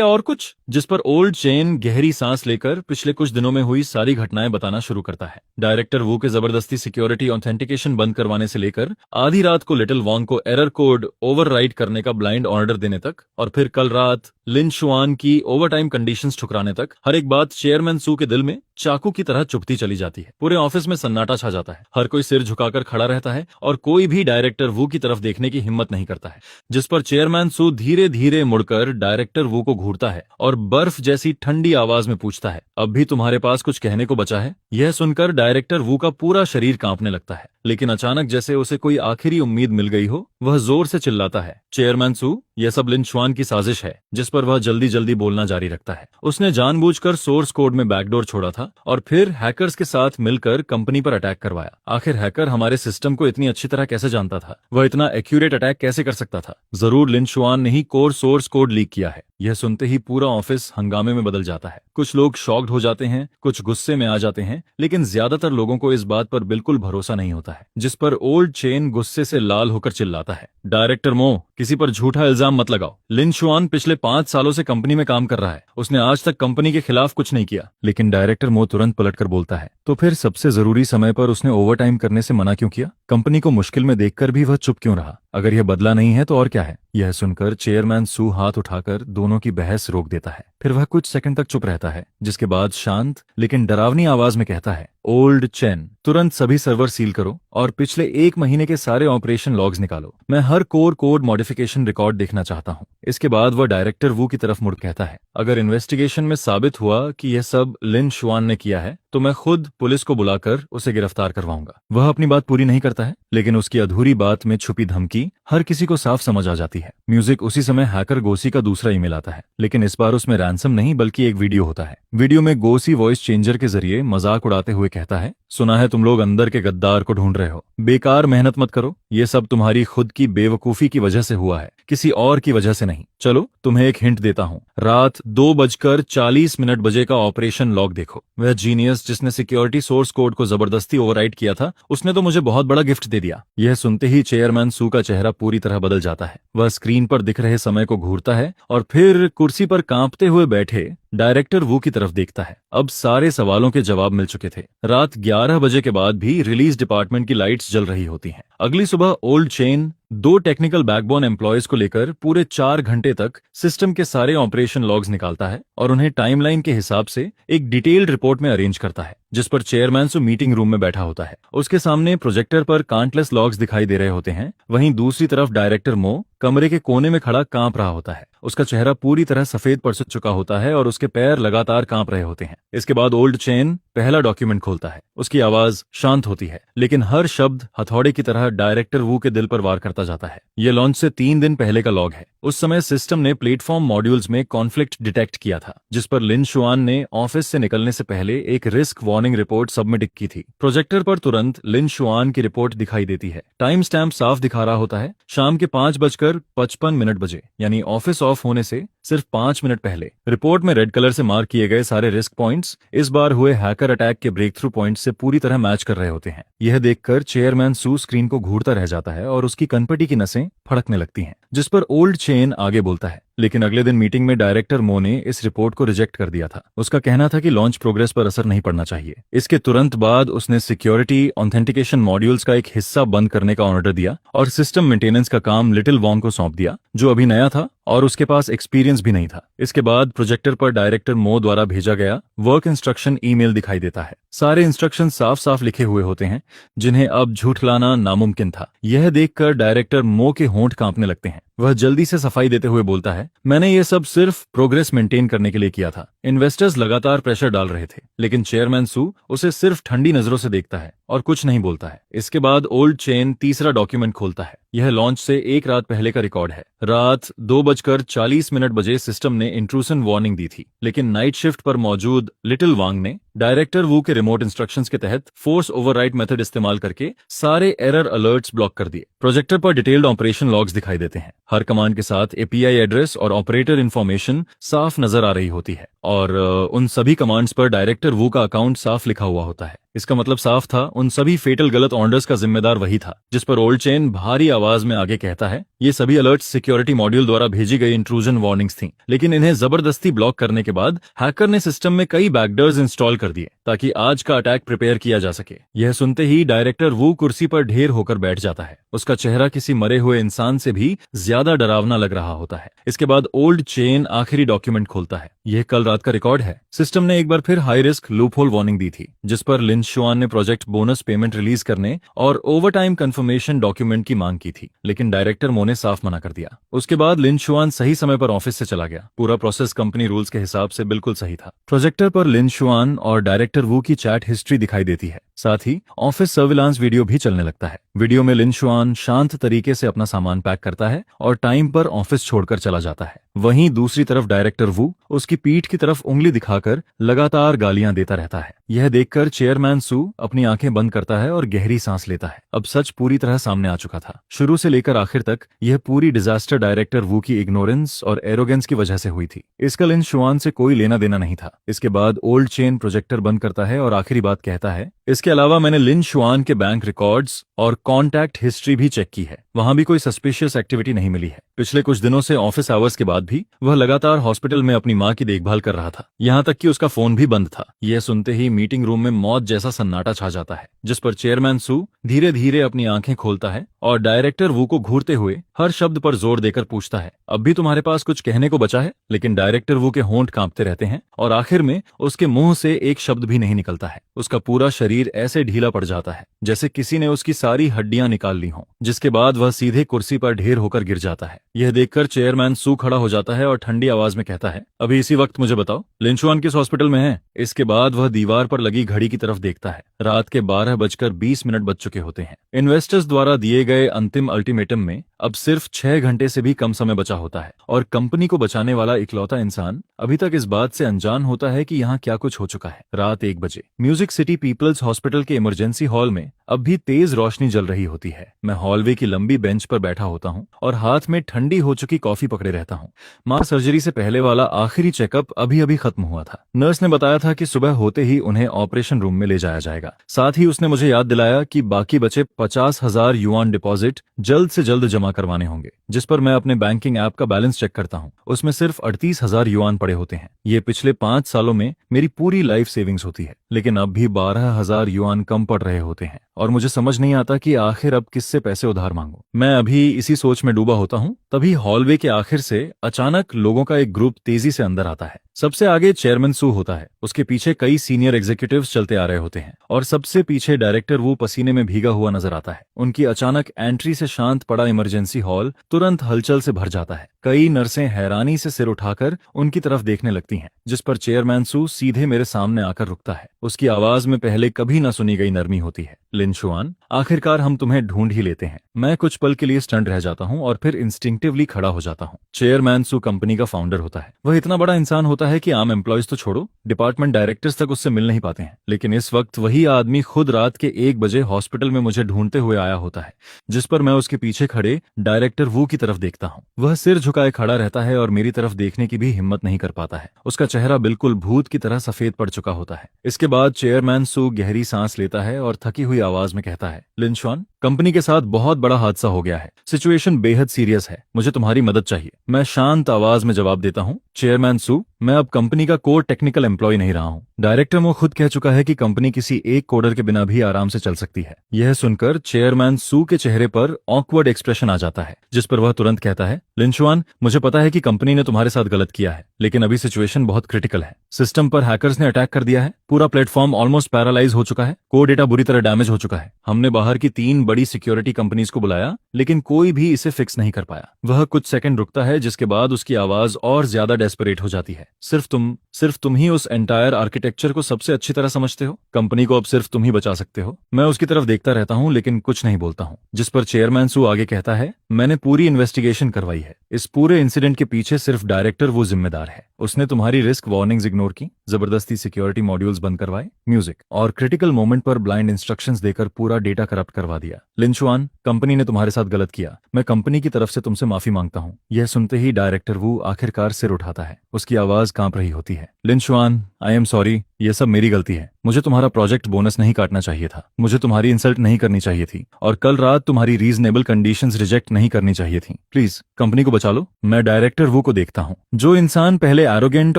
और कुछ? जिस पर ओल्ड चेन गहरी सांस लेकर पिछले कुछ दिनों में हुई सारी घटनाएं बताना शुरू करता है। डायरेक्टर वू के जबरदस्ती सिक्योरिटी ऑथेंटिकेशन बंद करवाने से लेकर आधी रात को लिटिल वॉन्ग को एरर कोड ओवरराइट करने का ब्लाइंड ऑर्डर देने तक, और फिर कल रात लिन शुआन की ओवरटाइम कंडीशंस ठुकराने तक, हर एक बात चेयरमैन सू के दिल में चाकू की तरह चुभती चली जाती है। पूरे ऑफिस में सन्नाटा छा जाता है। हर कोई सिर झुकाकर खड़ा रहता है और कोई भी डायरेक्टर वू की तरफ देखने की हिम्मत नहीं करता है। जिस पर चेयरमैन सू धीरे धीरे मुड़कर डायरेक्टर वू को घूरता है और बर्फ जैसी ठंडी आवाज में पूछता है, अब भी तुम्हारे पास कुछ कहने को बचा है? यह सुनकर डायरेक्टर वू का पूरा शरीर कांपने लगता है, लेकिन अचानक जैसे उसे कोई आखिरी उम्मीद मिल गई हो, वह जोर से चिल्लाता है, चेयरमैन सू, यह सब लिन शुआन की साजिश है। जिस पर वह जल्दी जल्दी बोलना जारी रखता है। उसने जानबूझकर सोर्स कोड में बैकडोर छोड़ा था और फिर हैकर्स के साथ मिलकर कंपनी पर अटैक करवाया। आखिर हैकर हमारे सिस्टम को इतनी अच्छी तरह कैसे जानता था? वह इतना एक्यूरेट अटैक कैसे कर सकता था? जरूर लिन शुआन ने ही कोर सोर्स कोड लीक किया है। यह सुनते ही पूरा ऑफिस हंगामे में बदल जाता है। कुछ लोग शॉक्ड हो जाते हैं, कुछ गुस्से में आ जाते हैं, लेकिन ज्यादातर लोगों को इस बात पर बिल्कुल भरोसा नहीं होता है। जिस पर ओल्ड चेन गुस्से से लाल होकर चिल्लाता है, डायरेक्टर मो, किसी पर झूठा इल्जाम मत लगाओ। लिन शुआन पिछले 5 सालों से कंपनी में काम कर रहा है। उसने आज तक कंपनी के खिलाफ कुछ नहीं किया। लेकिन डायरेक्टर मो तुरंत पलटकर बोलता है, तो फिर सबसे जरूरी समय पर उसने ओवरटाइम करने से मना क्यों किया? कंपनी को मुश्किल में देखकर भी वह चुप क्यों रहा? अगर यह बदला नहीं है तो और क्या है? यह सुनकर चेयरमैन सू हाथ उठाकर दोनों की बहस रोक देता है। फिर वह कुछ सेकंड तक चुप रहता है, जिसके बाद शांत लेकिन डरावनी आवाज में कहता है, ओल्ड चेन, तुरंत सभी सर्वर सील करो और पिछले 1 महीने के सारे ऑपरेशन लॉग्स निकालो। मैं हर कोर कोड मॉडिफिकेशन रिकॉर्ड देखना चाहता हूँ। इसके बाद वह डायरेक्टर वू की तरफ मुड़ कहता है, अगर इन्वेस्टिगेशन में साबित हुआ कि यह सब लिन शुआन ने किया है, तो मैं खुद पुलिस को बुलाकर उसे गिरफ्तार करवाऊंगा। वह अपनी बात पूरी नहीं करता है, लेकिन उसकी अधूरी बात में छुपी धमकी हर किसी को साफ समझ आ जाती है। म्यूजिक उसी समय हैकर गोसी का दूसरा ईमेल आता है, लेकिन इस बार उसमें रैंसम नहीं बल्कि एक वीडियो होता है। वीडियो में गोसी वॉइस चेंजर के जरिए मजाक उड़ाते हुए कहता है, सुना है तुम लोग अंदर के गद्दार को ढूंढ रहे हो। बेकार मेहनत मत करो, ये सब तुम्हारी खुद की बेवकूफी की वजह से हुआ है, किसी और की वजह से नहीं। चलो तुम्हें एक हिंट देता हूँ, रात 2:40 बजे का ऑपरेशन लॉग देखो। वह जीनियस जिसने सिक्योरिटी सोर्स कोड को जबरदस्ती ओवरराइट किया था, उसने तो मुझे बहुत बड़ा गिफ्ट दे दिया। यह सुनते ही चेयरमैन सू का चेहरा पूरी तरह बदल जाता है। वह स्क्रीन पर दिख रहे समय को घूरता है और फिर कुर्सी पर कांपते हुए बैठे डायरेक्टर वू की तरफ देखता है। अब सारे सवालों के जवाब मिल चुके थे। रात 11 बजे के बाद भी रिलीज डिपार्टमेंट की लाइट्स जल रही होती हैं। अगली सुबह old chain 2 technical backbone employees को लेकर पूरे 4 घंटे तक सिस्टम के सारे ऑपरेशन लॉग्स निकालता है और उन्हें टाइमलाइन के हिसाब से एक डिटेल्ड रिपोर्ट में अरेंज करता है, जिस पर चेयरमैन सो मीटिंग रूम में बैठा होता है। उसके सामने प्रोजेक्टर पर काउंटलेस लॉग्स दिखाई दे रहे होते हैं। वहीं दूसरी तरफ डायरेक्टर मो कमरे के कोने में खड़ा कांप रहा होता है। उसका चेहरा पूरी तरह सफेद पड़ चुका होता है और उसके पैर लगातार कांप रहे होते हैं। इसके बाद ओल्ड चेन पहला डॉक्यूमेंट खोलता है। उसकी आवाज शांत होती है, लेकिन हर शब्द हथौड़े की तरह डायरेक्टर वू के दिल पर वार करता जाता है। यह लॉन्च से 3 दिन पहले का लॉग है। उस समय सिस्टम ने प्लेटफॉर्म मॉड्यूल्स में कॉन्फ्लिक्ट डिटेक्ट किया था, जिस पर लिन शुआन ने ऑफिस से निकलने से पहले एक रिस्क वार्निंग रिपोर्ट सबमिट की थी। प्रोजेक्टर पर तुरंत लिन शुआन की रिपोर्ट दिखाई देती है। टाइम स्टैम्प साफ दिखा रहा होता है, शाम के 5:55 बजे, यानी ऑफिस ऑफ होने से सिर्फ 5 मिनट पहले। रिपोर्ट में रेड कलर से मार्क किए गए सारे रिस्क पॉइंट्स इस बार हुए हैकर अटैक के ब्रेक थ्रू पॉइंट से पूरी तरह मैच कर रहे होते हैं। यह देखकर चेयरमैन सू स्क्रीन को घूरता रह जाता है और उसकी कनपटी की नसें फड़कने लगती हैं। जिस पर ओल्ड चेन आगे बोलता है, लेकिन अगले दिन मीटिंग में डायरेक्टर मो ने इस रिपोर्ट को रिजेक्ट कर दिया था। उसका कहना था कि लॉन्च प्रोग्रेस पर असर नहीं पड़ना चाहिए। इसके तुरंत बाद उसने सिक्योरिटी ऑथेंटिकेशन मॉड्यूल्स का एक हिस्सा बंद करने का ऑर्डर दिया और सिस्टम मेंटेनेंस का काम लिटिल वॉन्ग को सौंप दिया, जो अभी नया था और उसके पास एक्सपीरियंस भी नहीं था। इसके बाद प्रोजेक्टर पर डायरेक्टर मो द्वारा भेजा गया वर्क इंस्ट्रक्शन ईमेल दिखाई देता है। सारे इंस्ट्रक्शन साफ साफ लिखे हुए होते हैं, जिन्हें अब झूठलाना नामुमकिन था। यह देखकर डायरेक्टर मो के होंठ कांपने लगते हैं। वह जल्दी से सफाई देते हुए बोलता है, मैंने ये सब सिर्फ प्रोग्रेस मेंटेन करने के लिए किया था। इन्वेस्टर्स लगातार प्रेशर डाल रहे थे, लेकिन चेयरमैन सू उसे सिर्फ ठंडी नजरों से देखता है और कुछ नहीं बोलता है। इसके बाद ओल्ड चेन तीसरा डॉक्यूमेंट खोलता है। यह लॉन्च से एक रात पहले का रिकॉर्ड है। रात 2:40 बजे सिस्टम ने इंट्रूशन वार्निंग दी थी, लेकिन नाइट शिफ्ट पर मौजूद लिटिल वांग ने डायरेक्टर वू के रिमोट इंस्ट्रक्शंस के तहत फोर्स ओवरराइड मेथड इस्तेमाल करके सारे एरर अलर्ट्स ब्लॉक कर दिए। प्रोजेक्टर पर डिटेल्ड ऑपरेशन लॉग्स दिखाई देते हैं। हर कमांड के साथ एपीआई एड्रेस और ऑपरेटर इन्फॉर्मेशन साफ नजर आ रही होती है और उन सभी कमांड्स पर डायरेक्टर वू का अकाउंट साफ लिखा हुआ होता है। इसका मतलब साफ था, उन सभी फेटल गलत ऑर्डर्स का जिम्मेदार वही था। जिस पर ओल्ड चेन भारी आवाज में आगे कहता है, ये सभी अलर्ट्स सिक्योरिटी मॉड्यूल द्वारा भेजी गई इंट्रूजन वार्निंग्स थीं, लेकिन इन्हें जबरदस्ती ब्लॉक करने के बाद हैकर ने सिस्टम में कई बैकडोर्स इंस्टॉल कर दिए ताकि आज का अटैक प्रिपेयर किया जा सके। यह सुनते ही डायरेक्टर वू कुर्सी पर ढेर होकर बैठ जाता है। उसका चेहरा किसी मरे हुए इंसान से भी ज्यादा डरावना लग रहा होता है। इसके बाद ओल्ड चेन आखिरी डॉक्यूमेंट खोलता है। यह कल रात का रिकॉर्ड है। सिस्टम ने एक बार फिर हाई रिस्क लूपहोल वार्निंग दी थी, जिस पर लिन शुआन ने प्रोजेक्ट बोनस पेमेंट रिलीज करने और ओवरटाइम कंफर्मेशन डॉक्यूमेंट की मांग की थी, लेकिन डायरेक्टर मो ने साफ मना कर दिया। उसके बाद लिन शुआन सही समय पर ऑफिस से चला गया। पूरा प्रोसेस कंपनी रूल्स के हिसाब से बिल्कुल सही था। प्रोजेक्टर पर लिन शुआन और डायरेक्टर वू की चैट हिस्ट्री दिखाई देती है। साथ ही ऑफिस सर्विलांस वीडियो भी चलने लगता है। वीडियो में लिन शुआन शांत तरीके से अपना सामान पैक करता है और टाइम पर ऑफिस छोड़कर चला जाता है। वहीं दूसरी तरफ डायरेक्टर वू उसकी पीठ की तरफ उंगली दिखाकर लगातार गालियां देता रहता है। यह देखकर चेयरमैन सू अपनी आंखें बंद करता है और गहरी सांस लेता है। अब सच पूरी तरह सामने आ चुका था। शुरू से लेकर आखिर तक यह पूरी डिजास्टर डायरेक्टर वू की इग्नोरेंस और एरोगेंस की वजह से हुई थी। इसका लिन शुआन से कोई लेना देना नहीं था। इसके बाद ओल्ड चेन प्रोजेक्टर बंद करता है और आखिरी बात कहता है, इसके अलावा मैंने लिन शुआन के बैंक रिकॉर्ड्स और कॉन्टैक्ट हिस्ट्री भी चेक की है। वहां भी कोई सस्पिशियस एक्टिविटी नहीं मिली है। पिछले कुछ दिनों से ऑफिस आवर्स के बाद भी वह लगातार हॉस्पिटल में अपनी मां की देखभाल कर रहा था, यहां तक कि उसका फोन भी बंद था। यह सुनते ही मीटिंग रूम में मौत जैसा सन्नाटा छा जाता है, जिस पर चेयरमैन सू धीरे धीरे अपनी आंखें खोलता है और डायरेक्टर वू को घूरते हुए हर शब्द पर जोर देकर पूछता है, अब भी तुम्हारे पास कुछ कहने को बचा है? लेकिन डायरेक्टर वू के होंठ कांपते रहते हैं और आखिर में उसके मुंह से एक शब्द भी नहीं निकलता है। उसका पूरा शरीर ऐसे ढीला पड़ जाता है जैसे किसी ने उसकी सारी हड्डियां निकाल ली हों, जिसके बाद वह सीधे कुर्सी पर ढेर होकर गिर जाता है। यह देखकर चेयरमैन सू खड़ा हो जाता है और ठंडी आवाज में कहता है, अभी इसी वक्त मुझे बताओ, लिन शुआन किस हॉस्पिटल में है? इसके बाद वह दीवार पर लगी घड़ी की तरफ देखता है। रात के 12:20 बज चुके होते हैं। इन्वेस्टर्स द्वारा दिए गए अंतिम अल्टीमेटम में अब सिर्फ 6 घंटे से भी कम समय बचा होता है और कंपनी को बचाने वाला इकलौता इंसान अभी तक इस बात से अनजान होता है कि यहाँ क्या कुछ हो चुका है। रात 1 बजे म्यूजिक सिटी पीपल्स हॉस्पिटल के इमरजेंसी हॉल में अब भी तेज रोशनी जल रही होती है। मैं हॉलवे की लंबी बेंच पर बैठा होता हूँ और हाथ में ठंडी हो चुकी कॉफी पकड़े रहता हूँ। मां सर्जरी से पहले वाला आखिरी चेकअप अभी अभी खत्म हुआ था। नर्स ने बताया था कि सुबह होते ही उन्हें ऑपरेशन रूम में ले जाया जाएगा। साथ ही उसने मुझे याद दिलाया कि बाकी बचे 50,000 युआन डिपॉजिट जल्द से जल्द जमा करवाने होंगे, जिस पर मैं अपने बैंकिंग ऐप का बैलेंस चेक करता हूँ। उसमें सिर्फ 38,000 युआन पड़े होते हैं। ये पिछले 5 सालों में मेरी पूरी लाइफ सेविंग्स होती है, लेकिन अब भी 12,000 युआन कम पड़ रहे होते हैं और मुझे समझ नहीं आता कि आखिर अब किससे पैसे उधार मांगूं। मैं अभी इसी सोच में डूबा होता हूँ, तभी हॉलवे के आखिर से अचानक लोगों का एक ग्रुप तेजी से अंदर आता है। सबसे आगे चेयरमैन सू होता है, उसके पीछे कई सीनियर एग्जीक्यूटिव्स चलते आ रहे होते हैं और सबसे पीछे डायरेक्टर वो पसीने में भीगा हुआ नजर आता है। उनकी अचानक एंट्री से शांत पड़ा इमरजेंसी हॉल तुरंत हलचल से भर जाता है। कई नर्सें हैरानी से सिर उठाकर उनकी तरफ देखने लगती हैं, जिस पर चेयरमैन सू सीधे मेरे सामने आकर रुकता है। उसकी आवाज में पहले कभी न सुनी गई नरमी होती है। लिन शुआन, आखिरकार हम तुम्हें ढूंढ ही लेते हैं। मैं कुछ पल के लिए स्टंट रह जाता हूँ और फिर इंस्टिंक्टिवली खड़ा हो जाता हूँ। चेयरमैन सू कंपनी का फाउंडर होता है। वह इतना बड़ा इंसान होता है कि आम एम्प्लॉयज तो छोड़ो, डिपार्टमेंट डायरेक्टर्स तक उससे मिल नहीं पाते हैं। लेकिन इस वक्त वही आदमी खुद रात के 1 बजे हॉस्पिटल में मुझे ढूंढते हुए आया होता है, जिस पर मैं उसके पीछे खड़े डायरेक्टर वू की तरफ देखता हूँ। वह सिर झुकाए खड़ा रहता है और मेरी तरफ देखने की भी हिम्मत नहीं कर पाता है। उसका चेहरा बिल्कुल भूत की तरह सफेद पड़ चुका होता है। इसके बाद चेयरमैन सू गहरी सांस लेता है और थकी हुई आवाज में कहता है, लिन शुआन, कंपनी के साथ बहुत बड़ा हादसा हो गया है। सिचुएशन बेहद सीरियस है। मुझे तुम्हारी मदद चाहिए। मैं शांत आवाज में जवाब देता हूँ, चेयरमैन सू, मैं अब कंपनी का कोर टेक्निकल एम्प्लॉय नहीं रहा हूँ। डायरेक्टर वो खुद कह चुका है कि कंपनी किसी एक कोडर के बिना भी आराम से चल सकती है। यह सुनकर चेयरमैन सू के चेहरे पर ऑकवर्ड एक्सप्रेशन आ जाता है, जिस पर वह तुरंत कहता है, लिन शुआन, मुझे पता है कि कंपनी ने तुम्हारे साथ गलत किया है, लेकिन अभी सिचुएशन बहुत क्रिटिकल है। सिस्टम पर हैकर्स ने अटैक कर दिया है। पूरा प्लेटफॉर्म ऑलमोस्ट पैरालाइज हो चुका है। कोर डेटा बुरी तरह डैमेज हो चुका है। हमने बाहर की 3 बड़ी सिक्योरिटी कंपनीज को बुलाया, लेकिन कोई भी इसे फिक्स नहीं कर पाया। वह कुछ सेकंड रुकता है, जिसके बाद उसकी आवाज और ज्यादा डेस्परेट हो जाती है। सिर्फ तुम ही उस एंटायर आर्किटेक्चर को सबसे अच्छी तरह समझते हो। कंपनी को अब सिर्फ तुम ही बचा सकते हो। मैं उसकी तरफ देखता रहता हूँ, लेकिन कुछ नहीं बोलता हूँ। जिस पर चेयरमैन सू आगे कहता है, मैंने पूरी इन्वेस्टिगेशन करवाई है। इस पूरे इंसिडेंट के पीछे सिर्फ डायरेक्टर वो जिम्मेदार है। उसने तुम्हारी रिस्क वार्निंग्स इग्नोर की, जबरदस्ती सिक्योरिटी मॉड्यूल्स बंद करवाए, म्यूजिक और क्रिटिकल मोमेंट पर ब्लाइंड इंस्ट्रक्शंस देकर पूरा डेटा करप्ट करवा दिया। लिंचुआन, कंपनी ने तुम्हारे साथ गलत किया। मैं कंपनी की तरफ से तुमसे माफी मांगता हूँ। यह सुनते ही डायरेक्टर वू आखिरकार सिर उठाता है। उसकी आवाज कांप रही होती है। लिंचुआन, आई एम सॉरी, यह सब मेरी गलती है। मुझे तुम्हारा प्रोजेक्ट बोनस नहीं काटना चाहिए था। मुझे तुम्हारी इंसल्ट नहीं करनी चाहिए थी, और कल रात तुम्हारी रीजनेबल कंडीशंस रिजेक्ट नहीं करनी चाहिए थी। प्लीज कंपनी को बचा लो। मैं डायरेक्टर वू को देखता हूँ। जो इंसान पहले एरोगेंट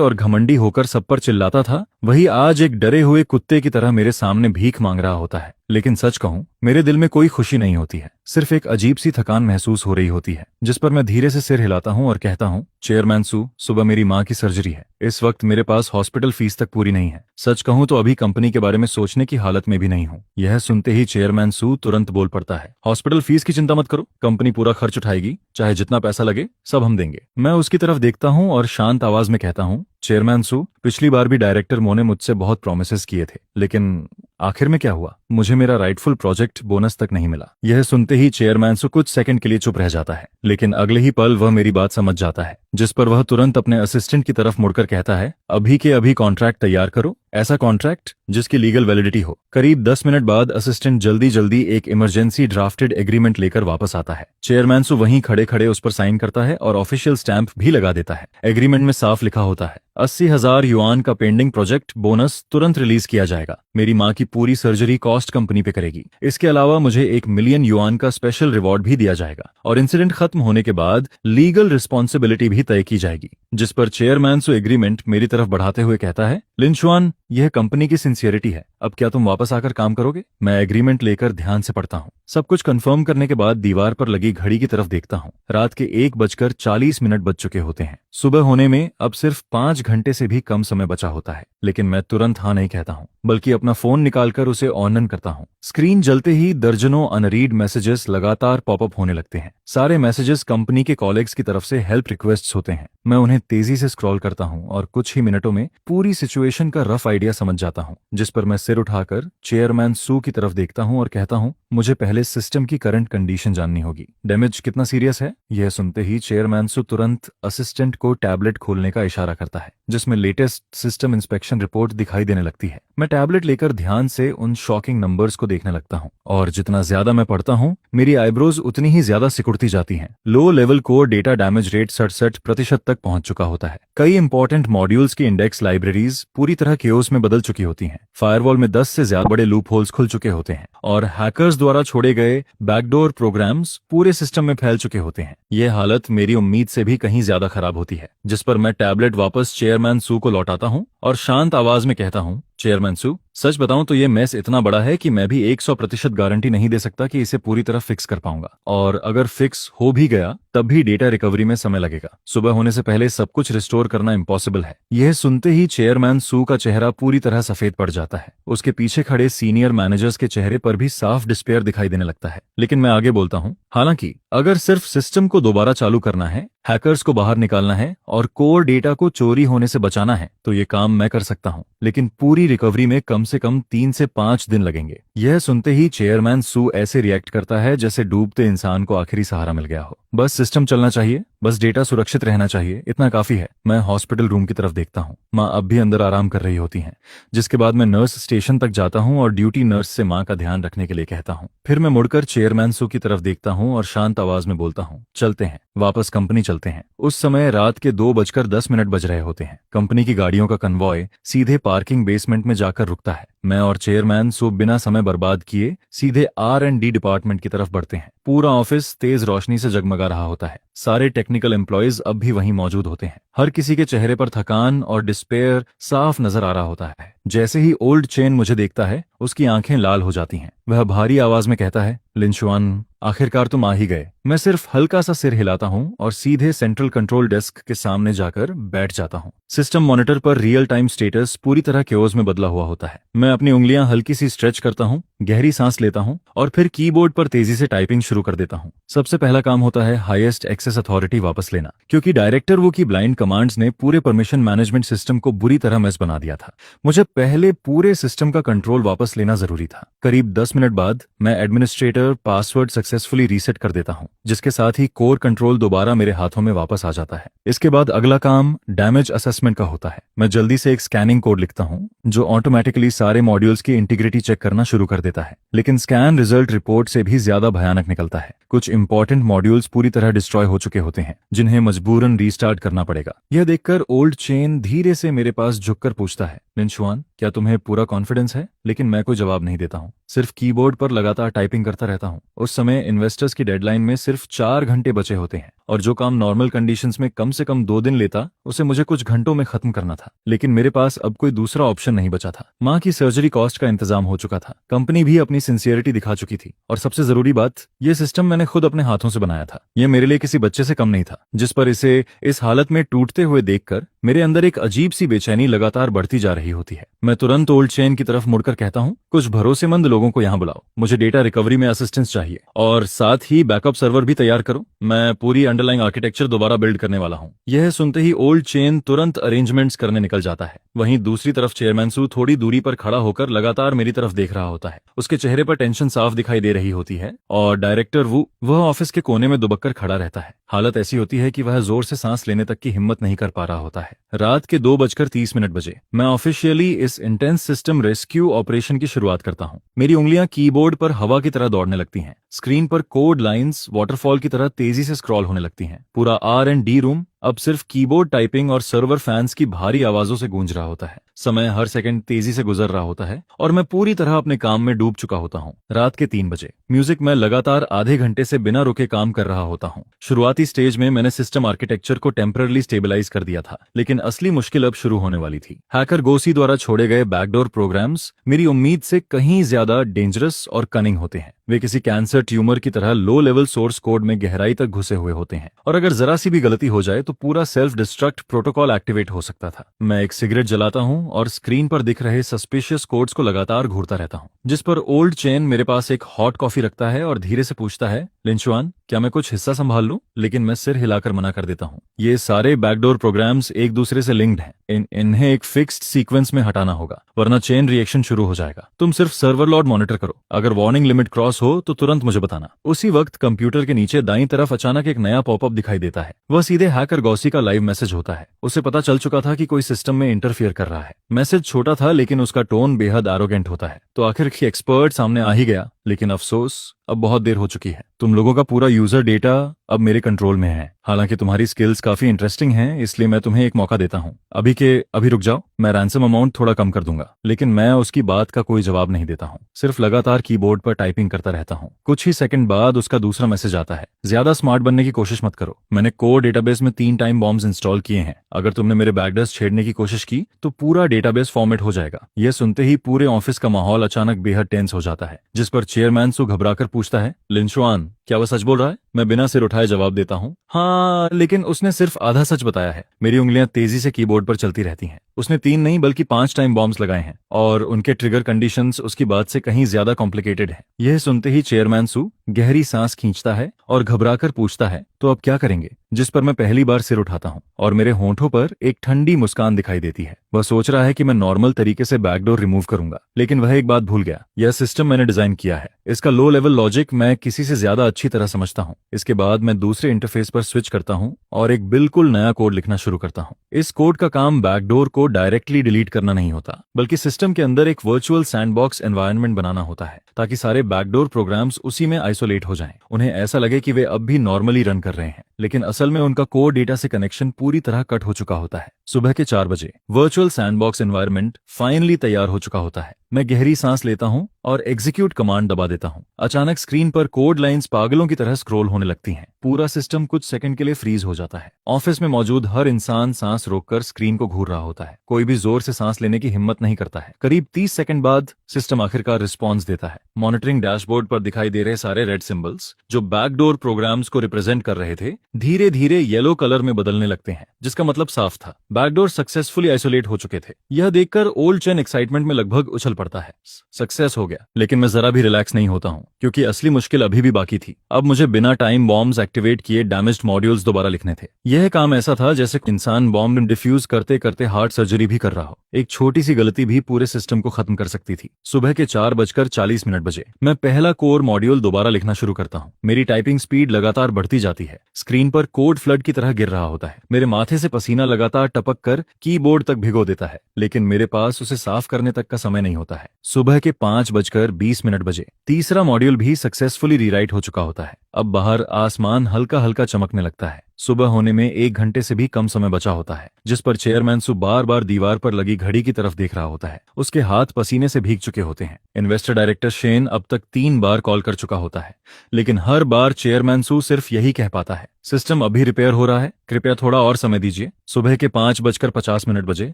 और घमंडी होकर सब पर चिल्लाता था, वही आज एक डरे हुए कुत्ते की तरह मेरे सामने भीख मांग रहा होता है। लेकिन सच कहूं, मेरे दिल में कोई खुशी नहीं होती है। सिर्फ एक अजीब सी थकान महसूस हो रही होती है, जिस पर मैं धीरे से सिर हिलाता हूं और कहता हूं, चेयरमैन सू, सुबह मेरी माँ की सर्जरी है। इस वक्त मेरे पास हॉस्पिटल फीस तक पूरी नहीं है। सच कहूं तो अभी कंपनी के बारे में सोचने की हालत में भी नहीं हूं। यह सुनते ही चेयरमैन सू तुरंत बोल पड़ता है, हॉस्पिटल फीस की चिंता मत करो, कंपनी पूरा खर्च उठाएगी। चाहे जितना पैसा लगे सब हम देंगे। मैं उसकी तरफ देखता हूं और शांत आवाज में कहता हूं, चेयरमैन सू, पिछली बार भी डायरेक्टर मो ने मुझसे बहुत प्रोमिसेस किए थे, लेकिन आखिर में क्या हुआ? मुझे मेरा राइटफुल प्रोजेक्ट बोनस तक नहीं मिला। यह सुनते ही चेयरमैन सू कुछ सेकंड के लिए चुप रह जाता है, लेकिन अगले ही पल वह मेरी बात समझ जाता है, जिस पर वह तुरंत अपने असिस्टेंट की तरफ मुड़कर कहता है, अभी के अभी कॉन्ट्रैक्ट तैयार करो, ऐसा कॉन्ट्रैक्ट जिसकी लीगल वैलिडिटी हो। करीब 10 मिनट बाद असिस्टेंट जल्दी जल्दी एक इमरजेंसी ड्राफ्टेड एग्रीमेंट लेकर वापस आता है। चेयरमैन सू वहीं खड़े खड़े उस पर साइन करता है और ऑफिशियल स्टैंप भी लगा देता है। एग्रीमेंट में साफ लिखा होता है, 80,000 युआन का पेंडिंग प्रोजेक्ट बोनस तुरंत रिलीज किया जाएगा। मेरी माँ की पूरी सर्जरी कॉस्ट कंपनी पे करेगी। इसके अलावा मुझे 1 मिलियन युआन का स्पेशल रिवॉर्ड भी दिया जाएगा, और इंसिडेंट खत्म होने के बाद लीगल रिस्पॉन्सिबिलिटी भी तय की जाएगी। जिस पर चेयरमैन सू एग्रीमेंट मेरी तरफ बढ़ाते हुए कहता है, लिंचुआन, यह कंपनी की सिंसियरिटी है। अब क्या तुम वापस आकर काम करोगे? मैं एग्रीमेंट लेकर ध्यान से पढ़ता हूँ। सब कुछ कंफर्म करने के बाद दीवार पर लगी घड़ी की तरफ देखता हूँ। रात के 1:40 बज चुके होते हैं। सुबह होने में अब सिर्फ 5 घंटे से भी कम समय बचा होता है, लेकिन मैं तुरंत हाँ नहीं कहता हूँ, बल्कि अपना फोन निकालकर उसे ऑन करता हूँ। स्क्रीन जलते ही दर्जनों अनरीड मैसेजेस लगातार पॉपअप होने लगते हैं। सारे मैसेजेस कंपनी के कॉलेग्स की तरफ से हेल्प रिक्वेस्ट्स होते हैं। मैं उन्हें तेजी से स्क्रॉल करता हूँ और कुछ ही मिनटों में पूरी सिचुएशन का रफ आइडिया समझ जाता हूँ, जिस पर मैं सिर उठाकर चेयरमैन सू की तरफ देखता हूँ और कहता हूँ, मुझे पहले सिस्टम की करंट कंडीशन जाननी होगी। डैमेज कितना सीरियस है? यह सुनते ही चेयरमैन सू तुरंत असिस्टेंट को टैबलेट खोलने का इशारा करता है, जिसमें लेटेस्ट सिस्टम इंस्पेक्शन रिपोर्ट दिखाई देने लगती है। मैं टैबलेट लेकर ध्यान से उन शॉकिंग नंबर्स को देखने लगता हूँ, और जितना ज्यादा मैं पढ़ता हूँ, मेरी आईब्रोज उतनी ही ज्यादा सिकुड़ती जाती हैं। Low level core data damage rate 67% तक पहुंच चुका होता है। कई इंपॉर्टेंट मॉड्यूल्स की इंडेक्स लाइब्रेरीज पूरी तरह केओस में बदल चुकी होती हैं। फायरवॉल में 10 से ज्यादा बड़े लूप होल्स खुल चुके होते हैं, और हैकर्स द्वारा छोड़े गए बैकडोर प्रोग्राम्स पूरे सिस्टम में फैल चुके होते हैं। यह हालत मेरी उम्मीद से भी कहीं ज्यादा खराब होती है, जिस पर मैं टैबलेट वापस चेयरमैन सू को लौटाता हूँ और शांत आवाज में कहता हूँ, चेयरमैन सू, सच बताऊं तो ये मेस इतना बड़ा है कि मैं भी 100% गारंटी नहीं दे सकता कि इसे पूरी तरह फिक्स कर पाऊंगा, और अगर फिक्स हो भी गया तब भी डेटा रिकवरी में समय लगेगा। सुबह होने से पहले सब कुछ रिस्टोर करना इम्पॉसिबल है। यह सुनते ही चेयरमैन सू का चेहरा पूरी तरह सफेद पड़ जाता है। उसके पीछे खड़े सीनियर मैनेजर्स के चेहरे पर भी साफ डिस्पेयर दिखाई देने लगता है। लेकिन मैं आगे बोलता हूँ, हालांकि अगर सिर्फ सिस्टम को दोबारा चालू करना है, हैकर्स को बाहर निकालना है और कोर डेटा को चोरी होने से बचाना है, तो ये काम मैं कर सकता हूँ, लेकिन पूरी रिकवरी में कम से कम 3 से 5 दिन लगेंगे। यह सुनते ही चेयरमैन सू ऐसे रिएक्ट करता है जैसे डूबते इंसान को आखिरी सहारा मिल गया हो। बस सिस्टम चलना चाहिए, बस डेटा सुरक्षित रहना चाहिए, इतना काफी है। मैं हॉस्पिटल रूम की तरफ देखता हूँ। माँ अब भी अंदर आराम कर रही होती हैं, जिसके बाद मैं नर्स स्टेशन तक जाता हूँ और ड्यूटी नर्स से माँ का ध्यान रखने के लिए कहता हूँ। फिर मैं मुड़कर चेयरमैन सू की तरफ देखता हूँ और शांत आवाज में बोलता हूँ, चलते हैं, वापस कंपनी चलते हैं। उस समय रात के 2:10 बज रहे होते हैं। कंपनी की गाड़ियों का कन्वॉय सीधे पार्किंग बेसमेंट में जाकर रुकता है। मैं और चेयरमैन सू बिना समय बर्बाद किए सीधे R&D डिपार्टमेंट की तरफ बढ़ते हैं। पूरा ऑफिस तेज रोशनी से जगमगा रहा होता है। सारे टेक्निकल एम्प्लॉयज अब भी वहीं मौजूद होते हैं। हर किसी के चेहरे पर थकान और डिस्पेयर साफ नजर आ रहा होता है। जैसे ही ओल्ड चेन मुझे देखता है उसकी आंखें लाल हो जाती हैं। वह भारी आवाज में कहता है, लिंशुआन, आखिरकार तुम आ ही गए। मैं सिर्फ हल्का सा सिर हिलाता हूँ और सीधे सेंट्रल कंट्रोल डेस्क के सामने जाकर बैठ जाता हूँ। सिस्टम मॉनिटर पर रियल टाइम स्टेटस पूरी तरह केओस में बदला हुआ होता है। मैं अपनी उंगलियां हल्की सी स्ट्रेच करता हूँ, गहरी सांस लेता हूँ और फिर कीबोर्ड पर तेजी से टाइपिंग शुरू कर देता हूँ। सबसे पहला काम होता है हाईएस्ट एक्सेस अथॉरिटी वापस लेना, क्योंकि डायरेक्टर वो की ब्लाइंड कमांड्स ने पूरे परमिशन मैनेजमेंट सिस्टम को बुरी तरह मेस बना दिया था। मुझे पहले पूरे सिस्टम का कंट्रोल वापस लेना जरूरी था। करीब 10 मिनट बाद मैं एडमिनिस्ट्रेटर पासवर्ड सक्सेसफुली रीसेट कर देता हूँ, जिसके साथ ही कोर कंट्रोल दोबारा मेरे हाथों में वापस आ जाता है। इसके बाद अगला काम डैमेज असेसमेंट का होता है। मैं जल्दी से एक स्कैनिंग कोड लिखता हूँ जो ऑटोमेटिकली सारे मॉड्यूल्स की इंटीग्रिटी चेक करना शुरू कर देता है, लेकिन स्कैन रिजल्ट रिपोर्ट से भी ज्यादा भयानक निकलता है। कुछ इंपॉर्टेंट मॉड्यूल्स पूरी तरह डिस्ट्रॉय हो चुके होते हैं, जिन्हें मजबूरन रीस्टार्ट करना पड़ेगा। यह देखकर ओल्ड चेन धीरे से मेरे पास झुककर पूछता है, लिंशुआन, क्या तुम्हें पूरा कॉन्फिडेंस है? लेकिन मैं कोई जवाब नहीं देता हूँ, सिर्फ कीबोर्ड पर लगातार टाइपिंग करता रहता हूँ। उस समय इन्वेस्टर्स की डेडलाइन में सिर्फ 4 घंटे बचे होते हैं और जो काम नॉर्मल कंडीशंस में कम से कम 2 दिन लेता, उसे मुझे कुछ घंटों में खत्म करना था। लेकिन मेरे पास अब कोई दूसरा ऑप्शन नहीं बचा था। माँ की सर्जरी कॉस्ट का इंतजाम हो चुका था, कंपनी भी अपनी सिंसियरिटी दिखा चुकी थी और सबसे जरूरी बात, ये सिस्टम मैंने खुद अपने हाथों से बनाया था। यह मेरे लिए किसी बच्चे से कम नहीं था, जिस पर इसे इस हालत में टूटते हुए देखकर मेरे अंदर एक अजीब सी बेचैनी लगातार बढ़ती जा रही होती है। मैं तुरंत ओल्ड चेन की तरफ मुड़कर कहता हूँ, कुछ भरोसेमंद लोगों को यहाँ बुलाओ, मुझे डेटा रिकवरी में असिस्टेंस चाहिए और साथ ही बैकअप सर्वर भी तैयार करो। मैं पूरी अंडरलाइंग आर्किटेक्चर दोबारा बिल्ड करने वाला हूँ। यह सुनते ही ओल्ड चेन तुरंत अरेंजमेंट्स करने निकल जाता है। वहीं दूसरी तरफ चेयरमैन सू थोड़ी दूरी पर खड़ा होकर लगातार मेरी तरफ देख रहा होता है। उसके चेहरे पर टेंशन साफ दिखाई दे रही होती है और डायरेक्टर वह ऑफिस के कोने में दुबक कर खड़ा रहता है। हालत ऐसी होती है कि वह जोर से सांस लेने तक की हिम्मत नहीं कर पा रहा होता है। रात के 2:30 बजे मैं ऑफिशियली इस इंटेंस सिस्टम रेस्क्यू ऑपरेशन की शुरुआत करता हूँ। मेरी उंगलियां कीबोर्ड पर हवा की तरह दौड़ने लगती हैं। स्क्रीन पर कोड लाइंस वाटरफॉल की तरह तेजी से स्क्रॉल होने लगती हैं। पूरा R&D रूम अब सिर्फ कीबोर्ड टाइपिंग और सर्वर फैंस की भारी आवाजों से गूंज रहा होता है। समय हर सेकंड तेजी से गुजर रहा होता है और मैं पूरी तरह अपने काम में डूब चुका होता हूँ। रात के 3 बजे म्यूजिक में लगातार आधे घंटे से बिना रुके काम कर रहा होता हूँ। शुरुआती स्टेज में मैंने सिस्टम आर्किटेक्चर को टेम्पररी स्टेबलाइज कर दिया था, लेकिन असली मुश्किल अब शुरू होने वाली थी। हैकर गोसी द्वारा छोड़े गए बैकडोर प्रोग्राम्स मेरी उम्मीद से कहीं ज्यादा डेंजरस और कनिंग होते हैं। वे किसी कैंसर ट्यूमर की तरह लो लेवल सोर्स कोड में गहराई तक घुसे हुए होते हैं और अगर जरा सी भी गलती हो जाए तो पूरा सेल्फ डिस्ट्रक्ट प्रोटोकॉल एक्टिवेट हो सकता था। मैं एक सिगरेट जलाता हूं और स्क्रीन पर दिख रहे सस्पिशियस कोड्स को लगातार घूरता रहता हूं, जिस पर ओल्ड चेन मेरे पास एक हॉट कॉफी रखता है और धीरे से पूछता है, लिंशुआन, क्या मैं कुछ हिस्सा संभाल लूं? लेकिन मैं सिर हिलाकर मना कर देता हूं। ये सारे बैकडोर प्रोग्राम्स एक दूसरे से लिंक्ड हैं। इन्हें एक फिक्स्ड सीक्वेंस में हटाना होगा, वरना चेन रिएक्शन शुरू हो जाएगा। तुम सिर्फ सर्वर लॉग मॉनिटर करो, अगर वार्निंग लिमिट क्रॉस हो तो तुरंत मुझे बताना। उसी वक्त कंप्यूटर के नीचे दाईं तरफ अचानक एक नया पॉपअप दिखाई देता है। वह सीधे हैकर गॉसी का लाइव मैसेज होता है। उसे पता चल चुका था कि कोई सिस्टम में इंटरफियर कर रहा है। मैसेज छोटा था लेकिन उसका टोन बेहद एरोगेंट होता है। तो आखिर की एक्सपर्ट सामने आ ही गया, लेकिन अफसोस अब बहुत देर हो चुकी है। तुम लोगों का पूरा यूजर डेटा अब मेरे कंट्रोल में है। हालांकि तुम्हारी स्किल्स काफी इंटरेस्टिंग हैं, इसलिए मैं तुम्हें एक मौका देता हूं। अभी रुक जाओ, मैं रैंसम अमाउंट थोड़ा कम कर दूंगा। लेकिन मैं उसकी बात का कोई जवाब नहीं देता हूं, सिर्फ लगातार कीबोर्ड पर टाइपिंग करता रहता हूं। कुछ ही सेकंड बाद उसका दूसरा मैसेज आता है, ज्यादा स्मार्ट बनने की कोशिश मत करो। मैंने कोर डेटाबेस में 3 टाइम बॉम्ब्स इंस्टॉल किए हैं। अगर तुमने मेरे बैकडर्स छेड़ने की कोशिश की तो पूरा डेटाबेस फॉर्मेट हो जाएगा। यह सुनते ही पूरे ऑफिस का माहौल अचानक बेहद टेंस हो जाता है, जिस पर चेयरमैन सु घबराकर पूछता है, लिंशुआन, क्या वह सच बोल रहा है? मैं बिना सिर उठाए जवाब देता हूँ, हाँ, लेकिन उसने सिर्फ आधा सच बताया है। मेरी उंगलियां तेजी से कीबोर्ड पर चलती रहती हैं। उसने 3 नहीं बल्कि 5 टाइम बॉम्ब्स लगाए हैं और उनके ट्रिगर कंडीशंस उसकी बात से कहीं ज्यादा कॉम्प्लिकेटेड है। यह सुनते ही चेयरमैन सू गहरी सांस खींचता है और घबराकर पूछता है, तो अब क्या करेंगे? जिस पर मैं पहली बार सिर उठाता हूँ और मेरे होंठों पर एक ठंडी मुस्कान दिखाई देती है। वह सोच रहा है कि मैं नॉर्मल तरीके से बैकडोर रिमूव करूंगा, लेकिन वह एक बात भूल गया। यह सिस्टम मैंने डिजाइन किया है, इसका लो लेवल लॉजिक मैं किसी से ज्यादा अच्छी तरह समझता हूँ। इसके बाद मैं दूसरे इंटरफेस पर स्विच करता हूँ और एक बिल्कुल नया कोड लिखना शुरू करता हूँ। इस कोड का काम बैकडोर को डायरेक्टली डिलीट करना नहीं होता, बल्कि सिस्टम के अंदर एक वर्चुअल सैंडबॉक्स एनवायरनमेंट बनाना होता है, ताकि सारे बैकडोर प्रोग्राम्स उसी में आइसोलेट हो जाएं। उन्हें ऐसा लगे कि वे अब भी नॉर्मली रन कर रहे हैं। लेकिन असल में उनका कोर डेटा से कनेक्शन पूरी तरह कट हो चुका होता है। सुबह के 4 बजे वर्चुअल सैंडबॉक्स एनवायरनमेंट फाइनली तैयार हो चुका होता है। मैं गहरी सांस लेता हूं और एग्जीक्यूट कमांड दबा देता हूं। अचानक स्क्रीन पर कोड लाइंस पागलों की तरह स्क्रॉल होने लगती हैं। पूरा सिस्टम कुछ सेकंड के लिए फ्रीज हो जाता है। ऑफिस में मौजूद हर इंसान सांस रोककर स्क्रीन को घूर रहा होता है। कोई भी जोर से सांस लेने की हिम्मत नहीं करता है। करीब 30 सेकंड बाद सिस्टम आखिरकार रिस्पॉन्स देता है। मॉनिटरिंग डैशबोर्ड पर दिखाई दे रहे सारे रेड सिंबल्स जो बैकडोर प्रोग्राम्स को रिप्रेजेंट कर रहे थे, धीरे धीरे येलो कलर में बदलने लगते हैं, जिसका मतलब साफ था, बैकडोर सक्सेसफुली आइसोलेट हो चुके थे। यह देखकर ओल्ड चेन एक्साइटमेंट में लगभग उछल पड़ता है। सक्सेस हो गया। लेकिन मैं जरा भी रिलैक्स नहीं होता हूं, क्योंकि असली मुश्किल अभी भी बाकी थी। अब मुझे बिना टाइम बॉम्ब्स एक्टिवेट किए डैमेज्ड मॉड्यूल्स दोबारा लिखने थे। यह काम ऐसा था जैसे इंसान बॉम्ब डिफ्यूज करते करते हार्ट सर्जरी भी कर रहा हो। एक छोटी सी गलती भी पूरे सिस्टम को खत्म कर सकती थी। सुबह के 4:40 बजे मैं पहला कोर मॉड्यूल दोबारा लिखना शुरू करता हूँ। मेरी टाइपिंग स्पीड लगातार बढ़ती जाती है। स्क्रीन पर कोड फ्लड की तरह गिर रहा होता है। मेरे माथे से पसीना लगातार टपक कर कीबोर्ड तक भिगो देता है, लेकिन मेरे पास उसे साफ करने तक का समय नहीं होता है। सुबह के 5:20 बजे तीसरा मॉड्यूल भी सक्सेसफुली रीराइट हो चुका होता है। अब बाहर आसमान हल्का हल्का चमकने लगता है। सुबह होने में 1 घंटे से भी कम समय बचा होता है, जिस पर चेयरमैन सु बार बार दीवार पर लगी घड़ी की तरफ देख रहा होता है। उसके हाथ पसीने से भीग चुके होते हैं। इन्वेस्टर डायरेक्टर शेन अब तक 3 बार कॉल कर चुका होता है, लेकिन हर बार चेयरमैन सु सिर्फ यही कह पाता है, सिस्टम अभी रिपेयर हो रहा है, कृपया थोड़ा और समय दीजिए। सुबह के 5:50 बजे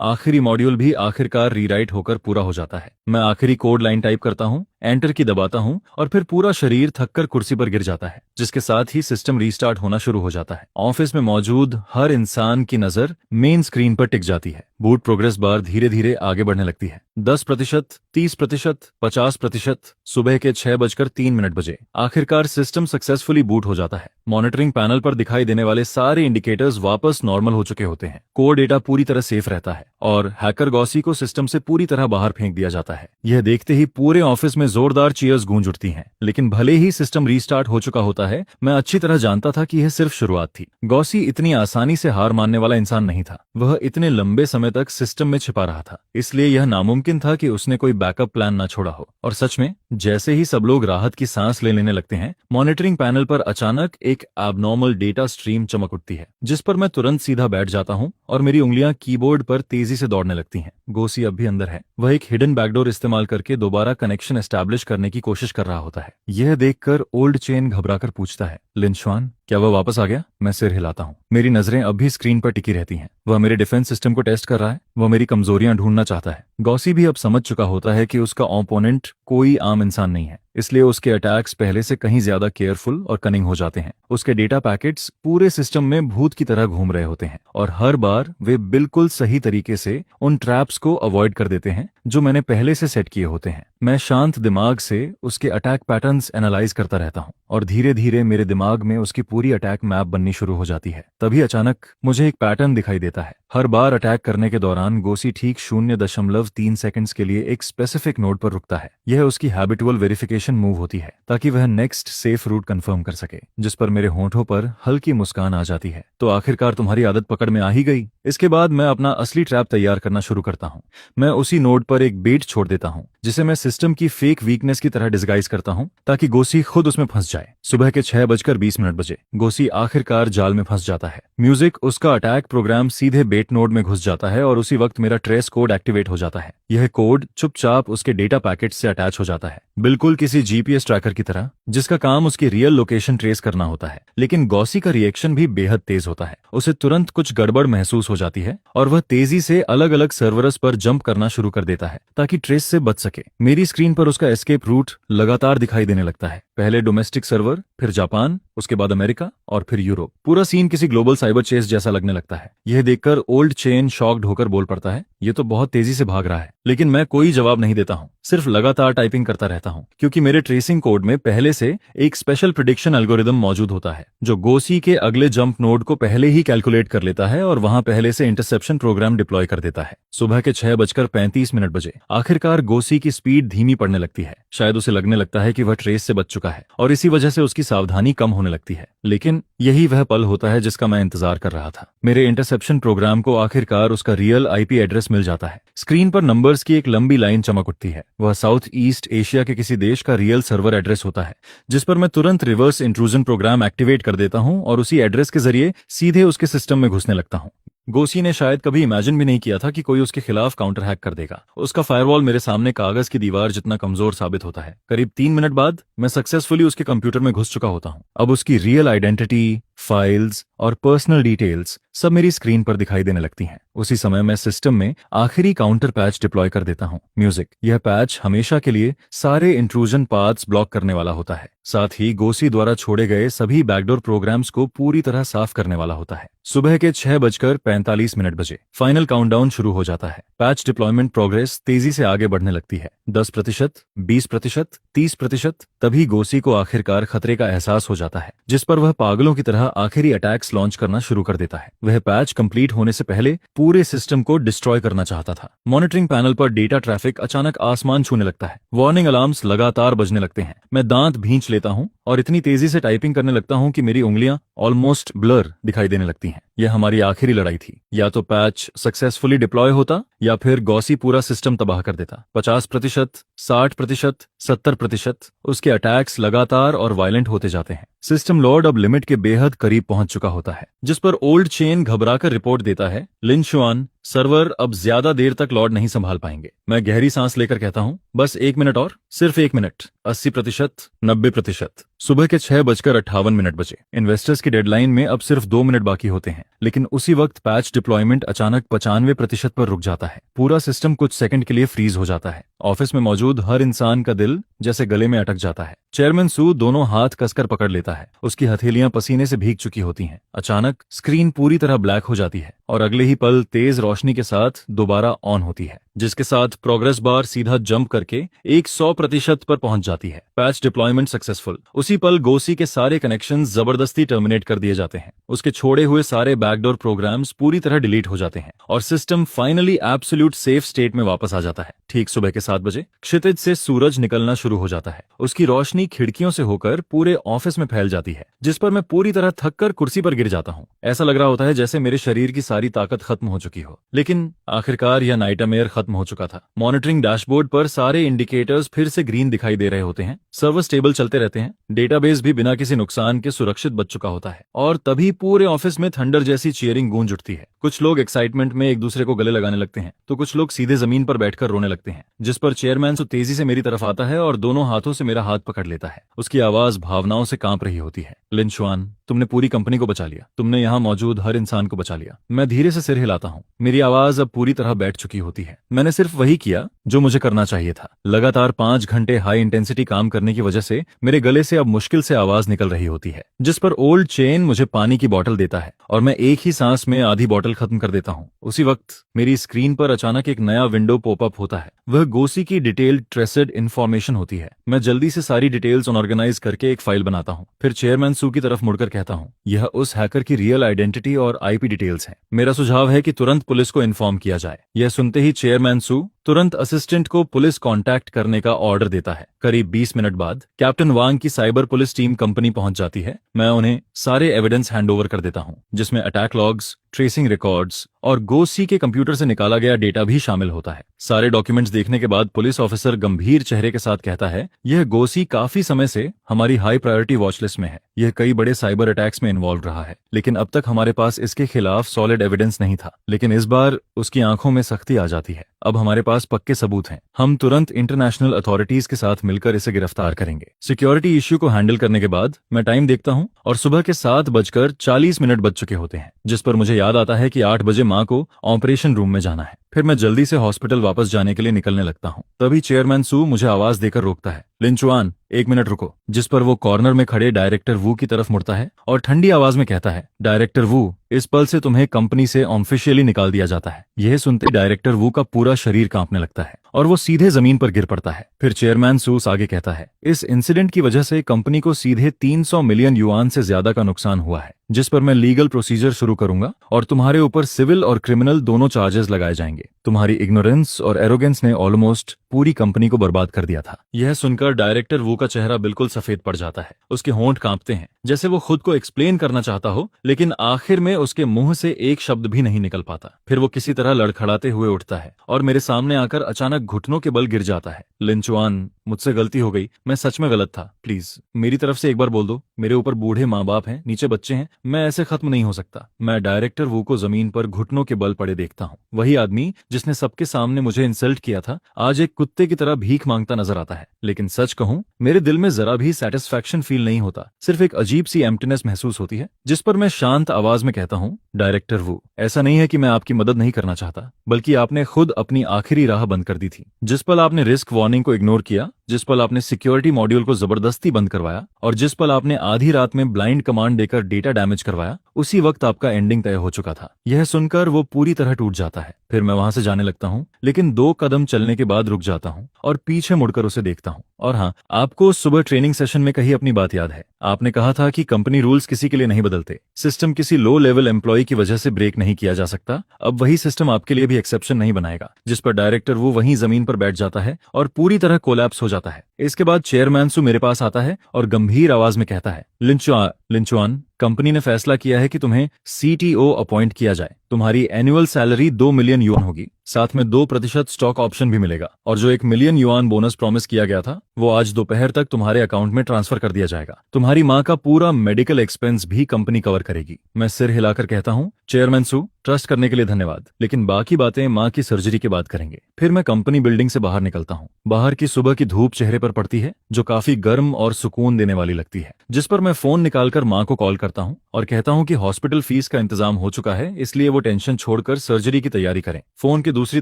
आखिरी मॉड्यूल भी आखिरकार रीराइट होकर पूरा हो जाता है। मैं आखिरी कोड लाइन टाइप करता हूँ, एंटर की दबाता हूँ और फिर पूरा शरीर थककर कुर्सी पर गिर जाता है, जिसके साथ ही सिस्टम रीस्टार्ट होना शुरू हो जाता है। ऑफिस में मौजूद हर इंसान की नजर मेन स्क्रीन पर टिक जाती है। बूट प्रोग्रेस बार धीरे धीरे आगे बढ़ने लगती है। 10%, 30%, 50%। सुबह के 6:03 बजे आखिरकार सिस्टम सक्सेसफुली बूट हो जाता है। मॉनिटरिंग पैनल पर दिखाई देने वाले सारे इंडिकेटर्स वापस नॉर्मल हो चुके होते हैं। कोर डेटा पूरी तरह सेफ रहता है और हैकर गॉसी को सिस्टम से पूरी तरह बाहर फेंक दिया जाता है। यह देखते ही पूरे ऑफिस में जोरदार चीयर्स गूंज उठती हैं। लेकिन भले ही सिस्टम रीस्टार्ट हो चुका होता है, मैं अच्छी तरह जानता था कि यह सिर्फ शुरुआत थी। गॉसी इतनी आसानी से हार मानने वाला इंसान नहीं था। वह इतने लंबे समय तक सिस्टम में छिपा रहा था, इसलिए यह नामुमकिन था कि उसने कोई बैकअप प्लान ना छोड़ा हो। और सच में जैसे ही सब लोग राहत की सांस लेने लगते हैं, मॉनिटरिंग पैनल पर अचानक एक एबनॉर्मल डेटा स्ट्रीम चमक उठती है, जिस पर मैं तुरंत सीधा बैठ जाता हूं और मेरी उंगलियां कीबोर्ड पर तेजी से दौड़ने लगती हैं। गोसी अब भी अंदर है। वह एक हिडन बैकडोर इस्तेमाल करके दोबारा कनेक्शन एस्टैब्लिश करने की कोशिश कर रहा होता है। यह देखकर ओल्ड चेन घबराकर पूछता है, लिनशुआन, क्या वह वापस आ गया? मैं सिर हिलाता हूँ। मेरी नजरें अब भी स्क्रीन पर टिकी रहती हैं। वह मेरे डिफेंस सिस्टम को टेस्ट कर रहा है। वह मेरी कमजोरियां ढूंढना चाहता है। गॉसी भी अब समझ चुका होता है कि उसका ओपोनेंट कोई आम इंसान नहीं है, इसलिए उसके अटैक्स पहले से कहीं ज्यादा केयरफुल और कनिंग हो जाते हैं। उसके डेटा पैकेट्स पूरे सिस्टम में भूत की तरह घूम रहे होते हैं और हर बार वे बिल्कुल सही तरीके से उन ट्रैप्स को अवॉइड कर देते हैं जो मैंने पहले से सेट किए होते हैं। मैं शांत दिमाग से उसके अटैक पैटर्न्स एनालाइज करता रहता हूँ और धीरे धीरे मेरे दिमाग में उसकी पूरी अटैक मैप बननी शुरू हो जाती है। तभी अचानक मुझे एक पैटर्न दिखाई देता है। हर बार अटैक करने के दौरान गोसी ठीक 0.3 सेकंड्स के लिए एक स्पेसिफिक नोड पर रुकता है। यह उसकी हैबिटुअल वेरिफिकेशन मूव होती है, ताकि वह नेक्स्ट सेफ रूट कंफर्म कर सके, जिस पर मेरे होंठों पर हल्की मुस्कान आ जाती है। तो आखिरकार तुम्हारी आदत पकड़ में आ ही गई। इसके बाद मैं अपना असली ट्रैप तैयार करना शुरू करता हूँ। मैं उसी नोड पर एक बेट छोड़ देता हूँ, जिसे मैं सिस्टम की फेक वीकनेस की तरह डिस्गाइज करता हूँ, ताकि गोसी खुद उसमें फंस जाए। सुबह के 6:20 बजे गोसी आखिरकार जाल में फंस जाता है। म्यूजिक उसका अटैक प्रोग्राम सीधे बेट नोड में घुस जाता है और उसी वक्त मेरा ट्रेस कोड एक्टिवेट हो जाता है। यह कोड चुपचाप उसके डेटा पैकेट से अटैच हो जाता है, बिल्कुल किसी जीपीएस ट्रैकर की तरह, जिसका काम उसकी रियल लोकेशन ट्रेस करना होता है। लेकिन गॉसी का रिएक्शन भी बेहद तेज होता है। उसे तुरंत कुछ गड़बड़ महसूस हो जाती है और वह तेजी से अलग अलग सर्वरस पर जंप करना शुरू कर देता है, ताकि ट्रेस से बच सके। मेरी स्क्रीन पर उसका एस्केप रूट लगातार दिखाई देने लगता है। पहले डोमेस्टिक सर्वर, फिर जापान, उसके बाद अमेरिका और फिर यूरोप। पूरा सीन किसी ग्लोबल साइबर चेस जैसा लगने लगता है। यह देखकर ओल्ड चेन शॉक्ड होकर बोल पड़ता है, ये तो बहुत तेजी से भाग रहा है। लेकिन मैं कोई जवाब नहीं देता हूँ, सिर्फ लगातार टाइपिंग करता रहता हूँ, क्योंकि मेरे ट्रेसिंग कोड में पहले से एक स्पेशल प्रिडिक्शन एल्गोरिदम मौजूद होता है, जो गोसी के अगले जंप नोड को पहले ही कैलकुलेट कर लेता है और वहां पहले से इंटरसेप्शन प्रोग्राम डिप्लॉय कर देता है। सुबह के 6:35 बजे आखिरकार गोसी की स्पीड धीमी पड़ने लगती है। शायद उसे लगने लगता है कि वह ट्रेस से बच चुका है और इसी वजह से उसकी सावधानी कम होने लगती है। लेकिन यही वह पल होता है जिसका मैं इंतजार कर रहा था। मेरे इंटरसेप्शन प्रोग्राम को आखिरकार उसका रियल आईपी एड्रेस मिल जाता है। स्क्रीन पर नंबर्स की एक लंबी लाइन चमक उठती है। वह साउथ ईस्ट एशिया के किसी देश का रियल सर्वर एड्रेस होता है, जिस पर मैं तुरंत रिवर्स इंट्रूजन प्रोग्राम एक्टिवेट कर देता हूं और उसी एड्रेस के जरिए सीधे उसके सिस्टम में घुसने लगता हूं। गोसी ने शायद कभी इमेजिन भी नहीं किया था कि कोई उसके खिलाफ काउंटर हैक कर देगा। उसका फायरवॉल मेरे सामने कागज की दीवार जितना कमजोर साबित होता है। करीब 3 मिनट बाद मैं सक्सेसफुली उसके कंप्यूटर में घुस चुका होता हूं। अब उसकी रियल आइडेंटिटी, फाइल्स और पर्सनल डिटेल्स सब मेरी स्क्रीन पर दिखाई देने लगती हैं। उसी समय मैं सिस्टम में आखिरी काउंटर पैच डिप्लॉय कर देता हूं। म्यूजिक। यह पैच हमेशा के लिए सारे इंट्रूजन पाथ्स ब्लॉक करने वाला होता है, साथ ही गोसी द्वारा छोड़े गए सभी बैकडोर प्रोग्राम्स को पूरी तरह साफ करने वाला होता है। सुबह के 6:45 बजे फाइनल काउंटडाउन शुरू हो जाता है। पैच डिप्लॉयमेंट प्रोग्रेस तेजी से आगे बढ़ने लगती है। 10%, 20%, 30%। तभी गोसी को आखिरकार खतरे का एहसास हो जाता है, जिस पर वह पागलों की तरह आखिरी अटैक्स लॉन्च करना शुरू कर देता है। वह पैच कंप्लीट होने से पहले पूरे सिस्टम को डिस्ट्रॉय करना चाहता था। मॉनिटरिंग पैनल पर डेटा ट्रैफिक अचानक आसमान छूने लगता है। वार्निंग अलार्म्स लगातार बजने लगते हैं। मैं दांत भींच लेता हूं और इतनी तेजी से टाइपिंग करने लगता हूं कि मेरी उंगलियां ऑलमोस्ट ब्लर दिखाई देने लगती हैं। यह हमारी आखिरी लड़ाई थी। या तो पैच सक्सेसफुली डिप्लॉय होता या फिर गॉसी पूरा सिस्टम तबाह कर देता। 50%, 60%, 70%। उसके अटैक्स लगातार और वायलेंट होते जाते हैं। सिस्टम लॉर्ड अब लिमिट के बेहद करीब पहुंच चुका होता है, जिस पर ओल्ड चेन घबराकर रिपोर्ट देता है, लिन शुआन, सर्वर अब ज्यादा देर तक लॉर्ड नहीं संभाल पाएंगे। मैं गहरी सांस लेकर कहता हूं, बस 1 मिनट और, सिर्फ 1 मिनट। 80%, 90%। सुबह के 6:58 बजे। इन्वेस्टर्स की डेडलाइन में अब सिर्फ 2 मिनट बाकी होते हैं, लेकिन उसी वक्त पैच डिप्लॉयमेंट अचानक 95% पर रुक जाता है। पूरा सिस्टम कुछ सेकंड के लिए फ्रीज हो जाता है। ऑफिस में मौजूद हर इंसान का दिल जैसे गले में अटक जाता है। चेयरमैन सू दोनों हाथ कसकर पकड़ लेता है। उसकी हथेलियां पसीने से भीग चुकी होती हैं। अचानक स्क्रीन पूरी तरह ब्लैक हो जाती है और अगले ही पल तेज रोशनी के साथ दोबारा ऑन होती है, जिसके साथ प्रोग्रेस बार सीधा जंप करके 100% पर पहुंच जाती है। Patch deployment successful. उसी पल गोसी के सारे कनेक्शंस जबरदस्ती टर्मिनेट कर दिए जाते हैं। उसके छोड़े हुए सारे बैकडोर प्रोग्राम्स पूरी तरह डिलीट हो जाते हैं और system finally absolute safe state में वापस आ जाता है। ठीक सुबह के 7 बजे क्षितिज से सूरज निकलना शुरू हो जाता है। उसकी रोशनी खिड़कियों से होकर पूरे ऑफिस में फैल जाती है, जिस पर मैं पूरी तरह थक कर कुर्सी पर गिर जाता हूँ। ऐसा लग रहा होता है जैसे मेरे शरीर की सारी ताकत खत्म हो चुकी हो। लेकिन आखिरकार यह नाइटमेयर खत्म हो चुका था। मॉनिटरिंग डैशबोर्ड पर सारे इंडिकेटर्स फिर से ग्रीन दिखाई दे रहे होते हैं। सर्वर स्टेबल चलते रहते हैं। डेटाबेस भी बिना किसी नुकसान के सुरक्षित बच चुका होता है। और तभी पूरे ऑफिस में थंडर जैसी चीयरिंग गूंज उठती है। कुछ लोग एक्साइटमेंट में एक दूसरे को गले लगाने लगते हैं, तो कुछ लोग सीधे जमीन पर बैठकर रोने लगते हैं, जिस पर चेयरमैन सो तेजी से मेरी तरफ आता है और दोनों हाथों से मेरा हाथ पकड़ लेता है। उसकी आवाज भावनाओं से कांप रही होती है। लिन शुआन, तुमने पूरी कंपनी को बचा लिया। तुमने यहाँ मौजूद हर इंसान को बचा लिया। मैं धीरे से सिर हिलाता हूँ। मेरी आवाज अब पूरी तरह बैठ चुकी होती है। मैंने सिर्फ वही किया जो मुझे करना चाहिए था। लगातार 5 घंटे हाई इंटेंसिटी काम करने की वजह से मेरे गले से अब मुश्किल से आवाज निकल रही होती है, जिस पर ओल्ड चेन मुझे पानी की बोतल देता है और मैं एक ही सांस में आधी बोतल खत्म कर देता हूँ। उसी वक्त मेरी स्क्रीन पर अचानक एक नया विंडो पॉपअप होता है। वह गोसी की डिटेल्ड ट्रेसेड इन्फॉर्मेशन होती है। मैं जल्दी से सारी डिटेल्स ऑर्गेनाइज करके एक फाइल बनाता हूँ। फिर चेयरमैन सू की तरफ मुड़कर कहता हूँ, यह उस हैकर की रियल आइडेंटिटी और आईपी डिटेल्स हैं। मेरा सुझाव है कि तुरंत पुलिस को इन्फॉर्म किया जाए। यह सुनते ही चेयरमैन सू तुरंत असिस्टेंट को पुलिस कांटेक्ट करने का ऑर्डर देता है। करीब 20 मिनट बाद कैप्टन वांग की साइबर पुलिस टीम कंपनी पहुंच जाती है। मैं उन्हें सारे एविडेंस हैंडओवर कर देता हूं, जिसमें अटैक लॉग्स, ट्रेसिंग रिकॉर्ड्स और गोसी के कंप्यूटर से निकाला गया डेटा भी शामिल होता है। सारे डॉक्यूमेंट्स देखने के बाद पुलिस ऑफिसर गंभीर चेहरे के साथ कहता है, यह गोसी काफी समय से हमारी हाई प्रायोरिटी वॉच लिस्ट में है। यह कई बड़े साइबर अटैक्स में इन्वॉल्व रहा है, लेकिन अब तक हमारे पास इसके खिलाफ सॉलिड एविडेंस नहीं था। लेकिन इस बार उसकी आंखों में सख्ती आ जाती है। अब हमारे पास पक्के सबूत हैं। हम तुरंत इंटरनेशनल अथॉरिटीज के साथ मिलकर इसे गिरफ्तार करेंगे। सिक्योरिटी इश्यू को हैंडल करने के बाद मैं टाइम देखता हूं और सुबह के 7:40 बज चुके होते हैं, जिस पर मुझे याद आता है कि 8 बजे माँ को ऑपरेशन रूम में जाना है। फिर मैं जल्दी से हॉस्पिटल वापस जाने के लिए निकलने लगता हूँ। तभी चेयरमैन सू मुझे आवाज देकर रोकता है, लिन शुआन, 1 मिनट रुको। जिस पर वो कॉर्नर में खड़े डायरेक्टर वू की तरफ मुड़ता है और ठंडी आवाज में कहता है, डायरेक्टर वू, इस पल से तुम्हें कंपनी से ऑफिशियली निकाल दिया जाता है। यह सुनते डायरेक्टर वू का पूरा शरीर कांपने लगता है और वो सीधे जमीन पर गिर पड़ता है। फिर चेयरमैन सूस आगे कहता है, इस इंसिडेंट की वजह से कंपनी को सीधे 300 मिलियन युआन से ज्यादा का नुकसान हुआ है, जिस पर मैं लीगल प्रोसीजर शुरू करूंगा और तुम्हारे ऊपर सिविल और क्रिमिनल दोनों चार्जेस लगाए जाएंगे। तुम्हारी इग्नोरेंस और एरोगेंस ने ऑलमोस्ट पूरी कंपनी को बर्बाद कर दिया था। यह सुनकर डायरेक्टर वू का चेहरा बिल्कुल सफेद पड़ जाता है। उसके होंठ कांपते हैं, जैसे वो खुद को एक्सप्लेन करना चाहता हो, लेकिन आखिर में उसके मुंह से एक शब्द भी नहीं निकल पाता। फिर वो किसी तरह लड़खड़ाते हुए उठता है और मेरे सामने आकर अचानक घुटनों के बल गिर जाता है। लिंचुआन, मुझसे गलती हो गई, मैं सच में गलत था। प्लीज मेरी तरफ से एक बार बोल दो। मेरे ऊपर बूढ़े माँ बाप हैं, नीचे बच्चे हैं, मैं ऐसे खत्म नहीं हो सकता। मैं डायरेक्टर वू को जमीन पर घुटनों के बल पड़े देखता हूँ। वही आदमी जिसने सबके सामने मुझे इंसल्ट किया था, आज एक कुत्ते की तरह भीख मांगता नजर आता है। लेकिन सच कहूं, मेरे दिल में जरा भी सेटिस्फैक्शन फील नहीं होता, सिर्फ एक अजीब सी एम्प्टीनेस महसूस होती है। जिस पर मैं शांत आवाज में कहता हूँ, डायरेक्टर वू, ऐसा नहीं है कि मैं आपकी मदद नहीं करना चाहता, बल्कि आपने खुद अपनी आखिरी राह बंद कर दी थी। जिस पल आपने रिस्क वार्निंग को इग्नोर किया, जिस पल आपने सिक्योरिटी मॉड्यूल को जबरदस्ती बंद करवाया, और जिस पल आपने आधी रात में ब्लाइंड कमांड देकर डेटा डैमेज करवाया, उसी वक्त आपका एंडिंग तय हो चुका था। यह सुनकर वो पूरी तरह टूट जाता है। फिर मैं वहां से जाने लगता हूँ, लेकिन 2 कदम चलने के बाद रुक जाता हूँ और पीछे मुड़कर उसे देखता हूँ। और हाँ, आपको सुबह ट्रेनिंग सेशन में कही अपनी बात याद है। आपने कहा था कि कंपनी रूल्स किसी के लिए नहीं बदलते, सिस्टम किसी लो लेवल एम्प्लॉय की वजह से ब्रेक नहीं किया जा सकता। अब वही सिस्टम आपके लिए भी एक्सेप्शन नहीं बनाएगा। जिस पर डायरेक्टर वो वहीं जमीन पर बैठ जाता है और पूरी तरह कोलैप्स हो जाता है। इसके बाद चेयरमैन सु मेरे पास आता है और गंभीर आवाज में कहता है, लिंचुआन, कंपनी ने फैसला किया है कि तुम्हें सीटीओ अपॉइंट किया जाए। तुम्हारी एनुअल सैलरी 2 मिलियन युआन होगी, साथ में 2% स्टॉक ऑप्शन भी मिलेगा, और जो 1 मिलियन युआन बोनस प्रॉमिस किया गया था, वो आज दोपहर तक तुम्हारे अकाउंट में ट्रांसफर कर दिया जाएगा। तुम्हारी माँ का पूरा मेडिकल एक्सपेंस भी कंपनी कवर करेगी। मैं सिर हिलाकर कहता हूँ, चेयरमैन सु, ट्रस्ट करने के लिए धन्यवाद, लेकिन बाकी बातें माँ की सर्जरी के बाद करेंगे। फिर मैं कंपनी बिल्डिंग से बाहर निकलता हूँ। बाहर की सुबह की धूप चेहरे पर पड़ती है, जो काफी गर्म और सुकून देने वाली लगती है। जिस पर मैं फोन निकालकर माँ को कॉल करता हूँ और कहता हूँ कि हॉस्पिटल फीस का इंतजाम हो चुका है, इसलिए वो टेंशन छोड़कर सर्जरी की तैयारी करें। फोन की दूसरी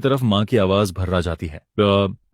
तरफ माँ की आवाज भर्रा जाती है,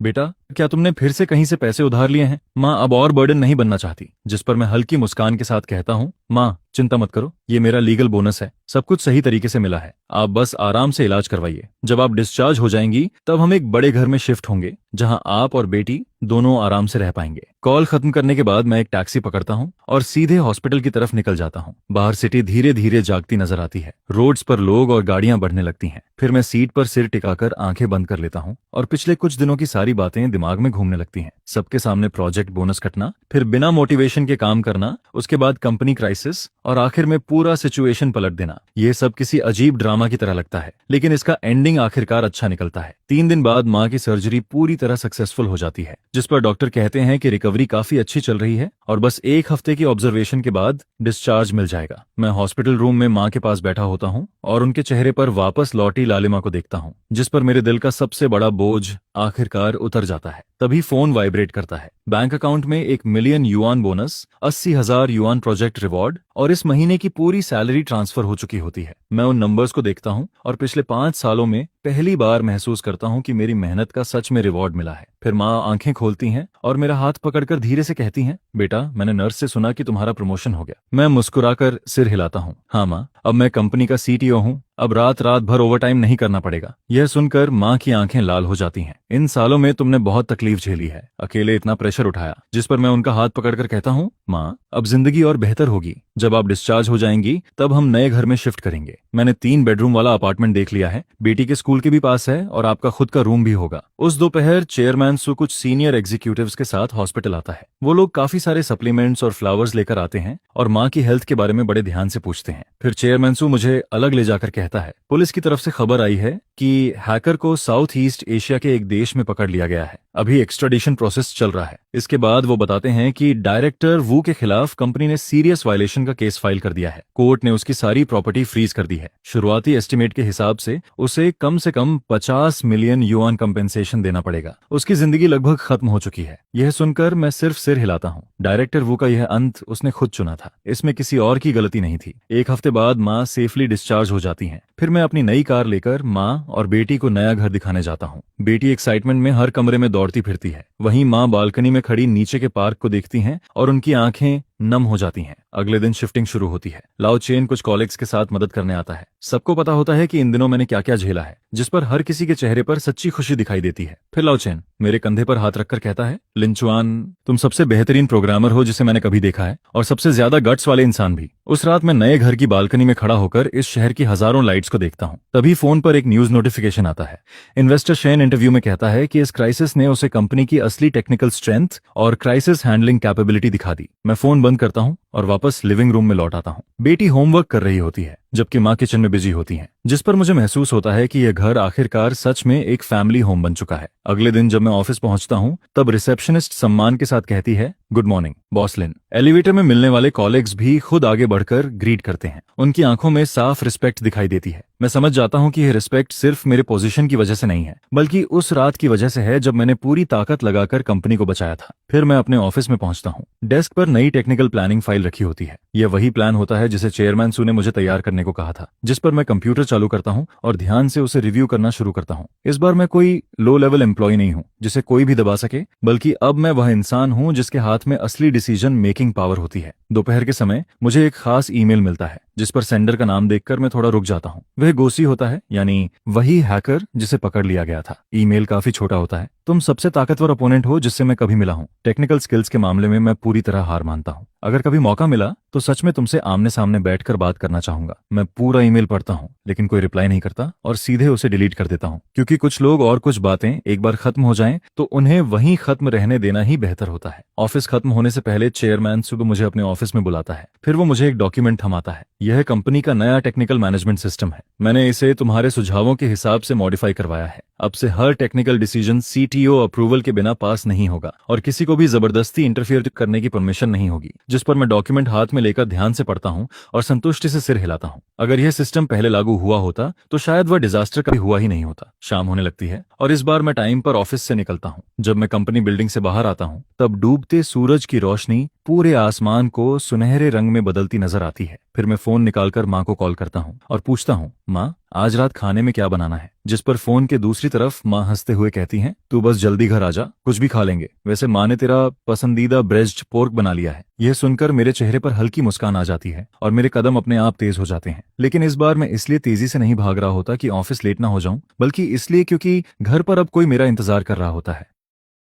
बेटा, क्या तुमने फिर से कहीं से पैसे उधार लिए हैं? माँ अब और बर्डन नहीं बनना चाहती। जिस पर मैं हल्की मुस्कान के साथ कहता हूँ, माँ चिंता मत करो, ये मेरा लीगल बोनस है, सब कुछ सही तरीके से मिला है, आप बस आराम से इलाज करवाइए। जब आप डिस्चार्ज हो जाएंगी, तब हम एक बड़े घर में शिफ्ट होंगे, जहां आप और बेटी दोनों आराम से रह पाएंगे। कॉल खत्म करने के बाद मैं एक टैक्सी पकड़ता हूँ और सीधे हॉस्पिटल की तरफ निकल जाता हूँ। बाहर सिटी धीरे धीरे जागती नजर आती है, रोड्स पर लोग और गाड़ियां बढ़ने लगती हैं। फिर मैं सीट पर सिर टिकाकर आंखें बंद कर लेता हूँ और पिछले कुछ दिनों की सारी बातें दिमाग में घूमने लगती हैं। सबके सामने प्रोजेक्ट बोनस कटना, फिर बिना मोटिवेशन के काम करना, उसके बाद कंपनी क्राइसिस, और आखिर में पूरा सिचुएशन पलट देना। ये सब किसी अजीब ड्रामा की तरह लगता है, लेकिन इसका एंडिंग आखिरकार अच्छा निकलता है। 3 दिन बाद माँ की सर्जरी पूरी तरह सक्सेसफुल हो जाती है, जिस पर डॉक्टर कहते हैं कि रिकवरी काफी अच्छी चल रही है और बस 1 हफ्ते की ऑब्जर्वेशन के बाद डिस्चार्ज मिल जाएगा। मैं हॉस्पिटल रूम में माँ के पास बैठा होता हूँ और उनके चेहरे पर वापस लौटी लालिमा को देखता हूँ, जिस पर मेरे दिल का सबसे बड़ा बोझ आखिरकार उतर जाता है। तभी फोन वाइब्रेट करता है। बैंक अकाउंट में 1 million yuan bonus, 80,000 yuan project reward और इस महीने की पूरी सैलरी ट्रांसफर हो चुकी होती है। मैं उन नंबर्स को देखता हूँ और पिछले 5 सालों में पहली बार महसूस करता हूँ कि मेरी मेहनत का सच में रिवॉर्ड मिला है। फिर माँ आंखें खोलती हैं और मेरा हाथ पकड़कर धीरे से कहती हैं, बेटा, मैंने नर्स से सुना कि तुम्हारा प्रमोशन हो गया। मैं मुस्कुराकर सिर हिलाता हूँ, हाँ माँ, अब मैं कंपनी का सीटीओ हूँ, अब रात भर ओवरटाइम नहीं करना पड़ेगा। यह सुनकर माँ की आंखें लाल हो जाती हैं। इन सालों में तुमने बहुत तकलीफ झेली है, अकेले इतना प्रेशर उठाया। जिस पर मैं उनका हाथ पकड़कर कहता हूँ, माँ, अब जिंदगी और बेहतर होगी। जब आप डिस्चार्ज हो जाएंगी, तब हम नए घर में शिफ्ट करेंगे। मैंने 3 बेडरूम वाला अपार्टमेंट देख लिया है, बेटी के स्कूल के भी पास है और आपका खुद का रूम भी होगा। उस दोपहर चेयरमैन सु कुछ सीनियर एग्जीक्यूटिव्स के साथ हॉस्पिटल आता है। वो लोग काफी सारे सप्लीमेंट्स और फ्लावर्स लेकर आते हैं और माँ की हेल्थ के बारे में बड़े ध्यान से पूछते हैं। फिर चेयरमैन सु मुझे अलग ले जाकर कहता है, पुलिस की तरफ से खबर आई है कि हैकर को साउथ ईस्ट एशिया के एक देश में पकड़ लिया गया है। अभी एक्स्ट्राडिशन प्रोसेस चल रहा है। इसके बाद वो बताते हैं कि डायरेक्टर वू के खिलाफ कंपनी ने सीरियस वायलेशन का केस फाइल कर दिया है। कोर्ट ने उसकी सारी प्रॉपर्टी फ्रीज कर दी है। शुरुआती एस्टिमेट के हिसाब से उसे कम से कम 50 मिलियन युआन कंपेंसेशन देना पड़ेगा। उसकी जिंदगी लगभग खत्म हो चुकी है। यह सुनकर मैं सिर्फ सिर हिलाता हूँ। डायरेक्टर वू का यह अंत उसने खुद चुना था, इसमें किसी और की गलती नहीं थी। 1 हफ्ते बाद माँ सेफली डिस्चार्ज हो जाती हैं। फिर मैं अपनी नई कार लेकर माँ और बेटी को नया घर दिखाने जाता हूँ। बेटी एक्साइटमेंट में हर कमरे में दौड़ती फिरती है। वहीं माँ बालकनी में खड़ी नीचे के पार्क को देखती हैं और उनकी आंखें नम हो जाती हैं। अगले दिन शिफ्टिंग शुरू होती है। लाओ चेन कुछ कॉलीग्स के साथ मदद करने आता है। सबको पता होता है कि इन दिनों मैंने क्या क्या झेला है, जिस पर हर किसी के चेहरे पर सच्ची खुशी दिखाई देती है। फिर लाओ चेन मेरे कंधे पर हाथ रखकर कहता है, लिंचुआन, तुम सबसे बेहतरीन प्रोग्रामर हो जिसे मैंने कभी देखा है, और सबसे ज्यादा गट्स वाले इंसान भी। उस रात मैं नए घर की बालकनी में खड़ा होकर इस शहर की हजारों लाइट्स को देखता हूँ। तभी फोन पर एक न्यूज नोटिफिकेशन आता है। इन्वेस्टर शेन इंटरव्यू में कहता है कि इस क्राइसिस ने उसे कंपनी की असली टेक्निकल स्ट्रेंथ और क्राइसिस हैंडलिंग कैपेबिलिटी दिखा दी। मैं फोन बंद करता हूँ और वापस लिविंग रूम में लौट आता हूँ। बेटी होमवर्क कर रही होती है जबकि माँ किचन में बिजी होती है, जिस पर मुझे महसूस होता है कि यह घर आखिरकार सच में एक फैमिली होम बन चुका है। अगले दिन जब मैं ऑफिस पहुंचता हूँ तब रिसेप्शनिस्ट सम्मान के साथ कहती है, गुड मॉर्निंग बॉस लिन। एलिवेटर में मिलने वाले कॉलीग्स भी खुद आगे बढ़कर ग्रीट करते हैं। उनकी आंखों में साफ रिस्पेक्ट दिखाई देती है। मैं समझ जाता हूँ कि यह रिस्पेक्ट सिर्फ मेरे पोजीशन की वजह से नहीं है, बल्कि उस रात की वजह से है जब मैंने पूरी ताकत लगाकर कंपनी को बचाया था। फिर मैं अपने ऑफिस में पहुंचता हूँ। डेस्क पर नई टेक्निकल प्लानिंग फाइल रखी होती है। यह वही प्लान होता है जिसे चेयरमैन सू ने मुझे तैयार करने को कहा था, जिस पर मैं कंप्यूटर चालू करता हूँ और ध्यान से उसे रिव्यू करना शुरू करता हूँ। इस बार मैं कोई लो लेवल एम्प्लॉय नहीं हूँ जिसे कोई भी दबा सके, बल्कि अब मैं वह इंसान हूँ जिसके हाथ में असली डिसीजन मेकिंग पावर होती है। दोपहर के समय मुझे एक खास ईमेल मिलता है जिस पर सेंडर का नाम देखकर मैं थोड़ा रुक जाता हूँ। वह गोसी होता है, यानी वही हैकर जिसे पकड़ लिया गया था। ईमेल काफी छोटा होता है। तुम सबसे ताकतवर अपोनेंट हो जिससे मैं कभी मिला हूँ। टेक्निकल स्किल्स के मामले में मैं पूरी तरह हार मानता हूँ। अगर कभी मौका मिला तो सच में तुमसे आमने सामने बैठकर बात करना चाहूंगा। मैं पूरा ईमेल पढ़ता हूँ लेकिन कोई रिप्लाई नहीं करता और सीधे उसे डिलीट कर देता हूँ, क्योंकि कुछ लोग और कुछ बातें एक बार खत्म हो जाएं तो उन्हें वहीं खत्म रहने देना ही बेहतर होता है। ऑफिस खत्म होने से पहले चेयरमैन सुबह मुझे अपने ऑफिस में बुलाता है। फिर वो मुझे एक डॉक्यूमेंट थमाता है। यह कंपनी का नया टेक्निकल मैनेजमेंट सिस्टम है। मैंने इसे तुम्हारे सुझावों के हिसाब से मॉडिफाई करवाया है। अब से हर टेक्निकल डिसीजन सीटीओ अप्रूवल के बिना पास नहीं होगा और किसी को भी जबरदस्ती इंटरफियर करने की परमिशन नहीं होगी। जिस पर मैं डॉक्यूमेंट हाथ में लेकर ध्यान से पढ़ता हूँ और संतुष्टि से सिर हिलाता हूँ। अगर यह सिस्टम पहले लागू हुआ होता तो शायद वह डिजास्टर कभी हुआ ही नहीं होता। शाम होने लगती है और इस बार मैं टाइम पर ऑफिस से निकलता हूँ। जब मैं कंपनी बिल्डिंग से बाहर आता हूँ तब डूबते सूरज की रोशनी पूरे आसमान को सुनहरे रंग में बदलती नजर आती है। फिर मैं फोन निकालकर माँ को कॉल करता हूँ और पूछता हूँ, माँ आज रात खाने में क्या बनाना है। जिस पर फोन के दूसरी तरफ माँ हंसते हुए कहती हैं, तू बस जल्दी घर आ जा, कुछ भी खा लेंगे। वैसे माँ ने तेरा पसंदीदा ब्रेस्ट पोर्क बना लिया है। यह सुनकर मेरे चेहरे पर हल्की मुस्कान आ जाती है और मेरे कदम अपने आप तेज हो जाते हैं। लेकिन इस बार मैं इसलिए तेजी से नहीं भाग रहा होता कि ऑफिस लेट ना हो जाऊं, बल्कि इसलिए क्योंकि घर पर अब कोई मेरा इंतजार कर रहा होता है।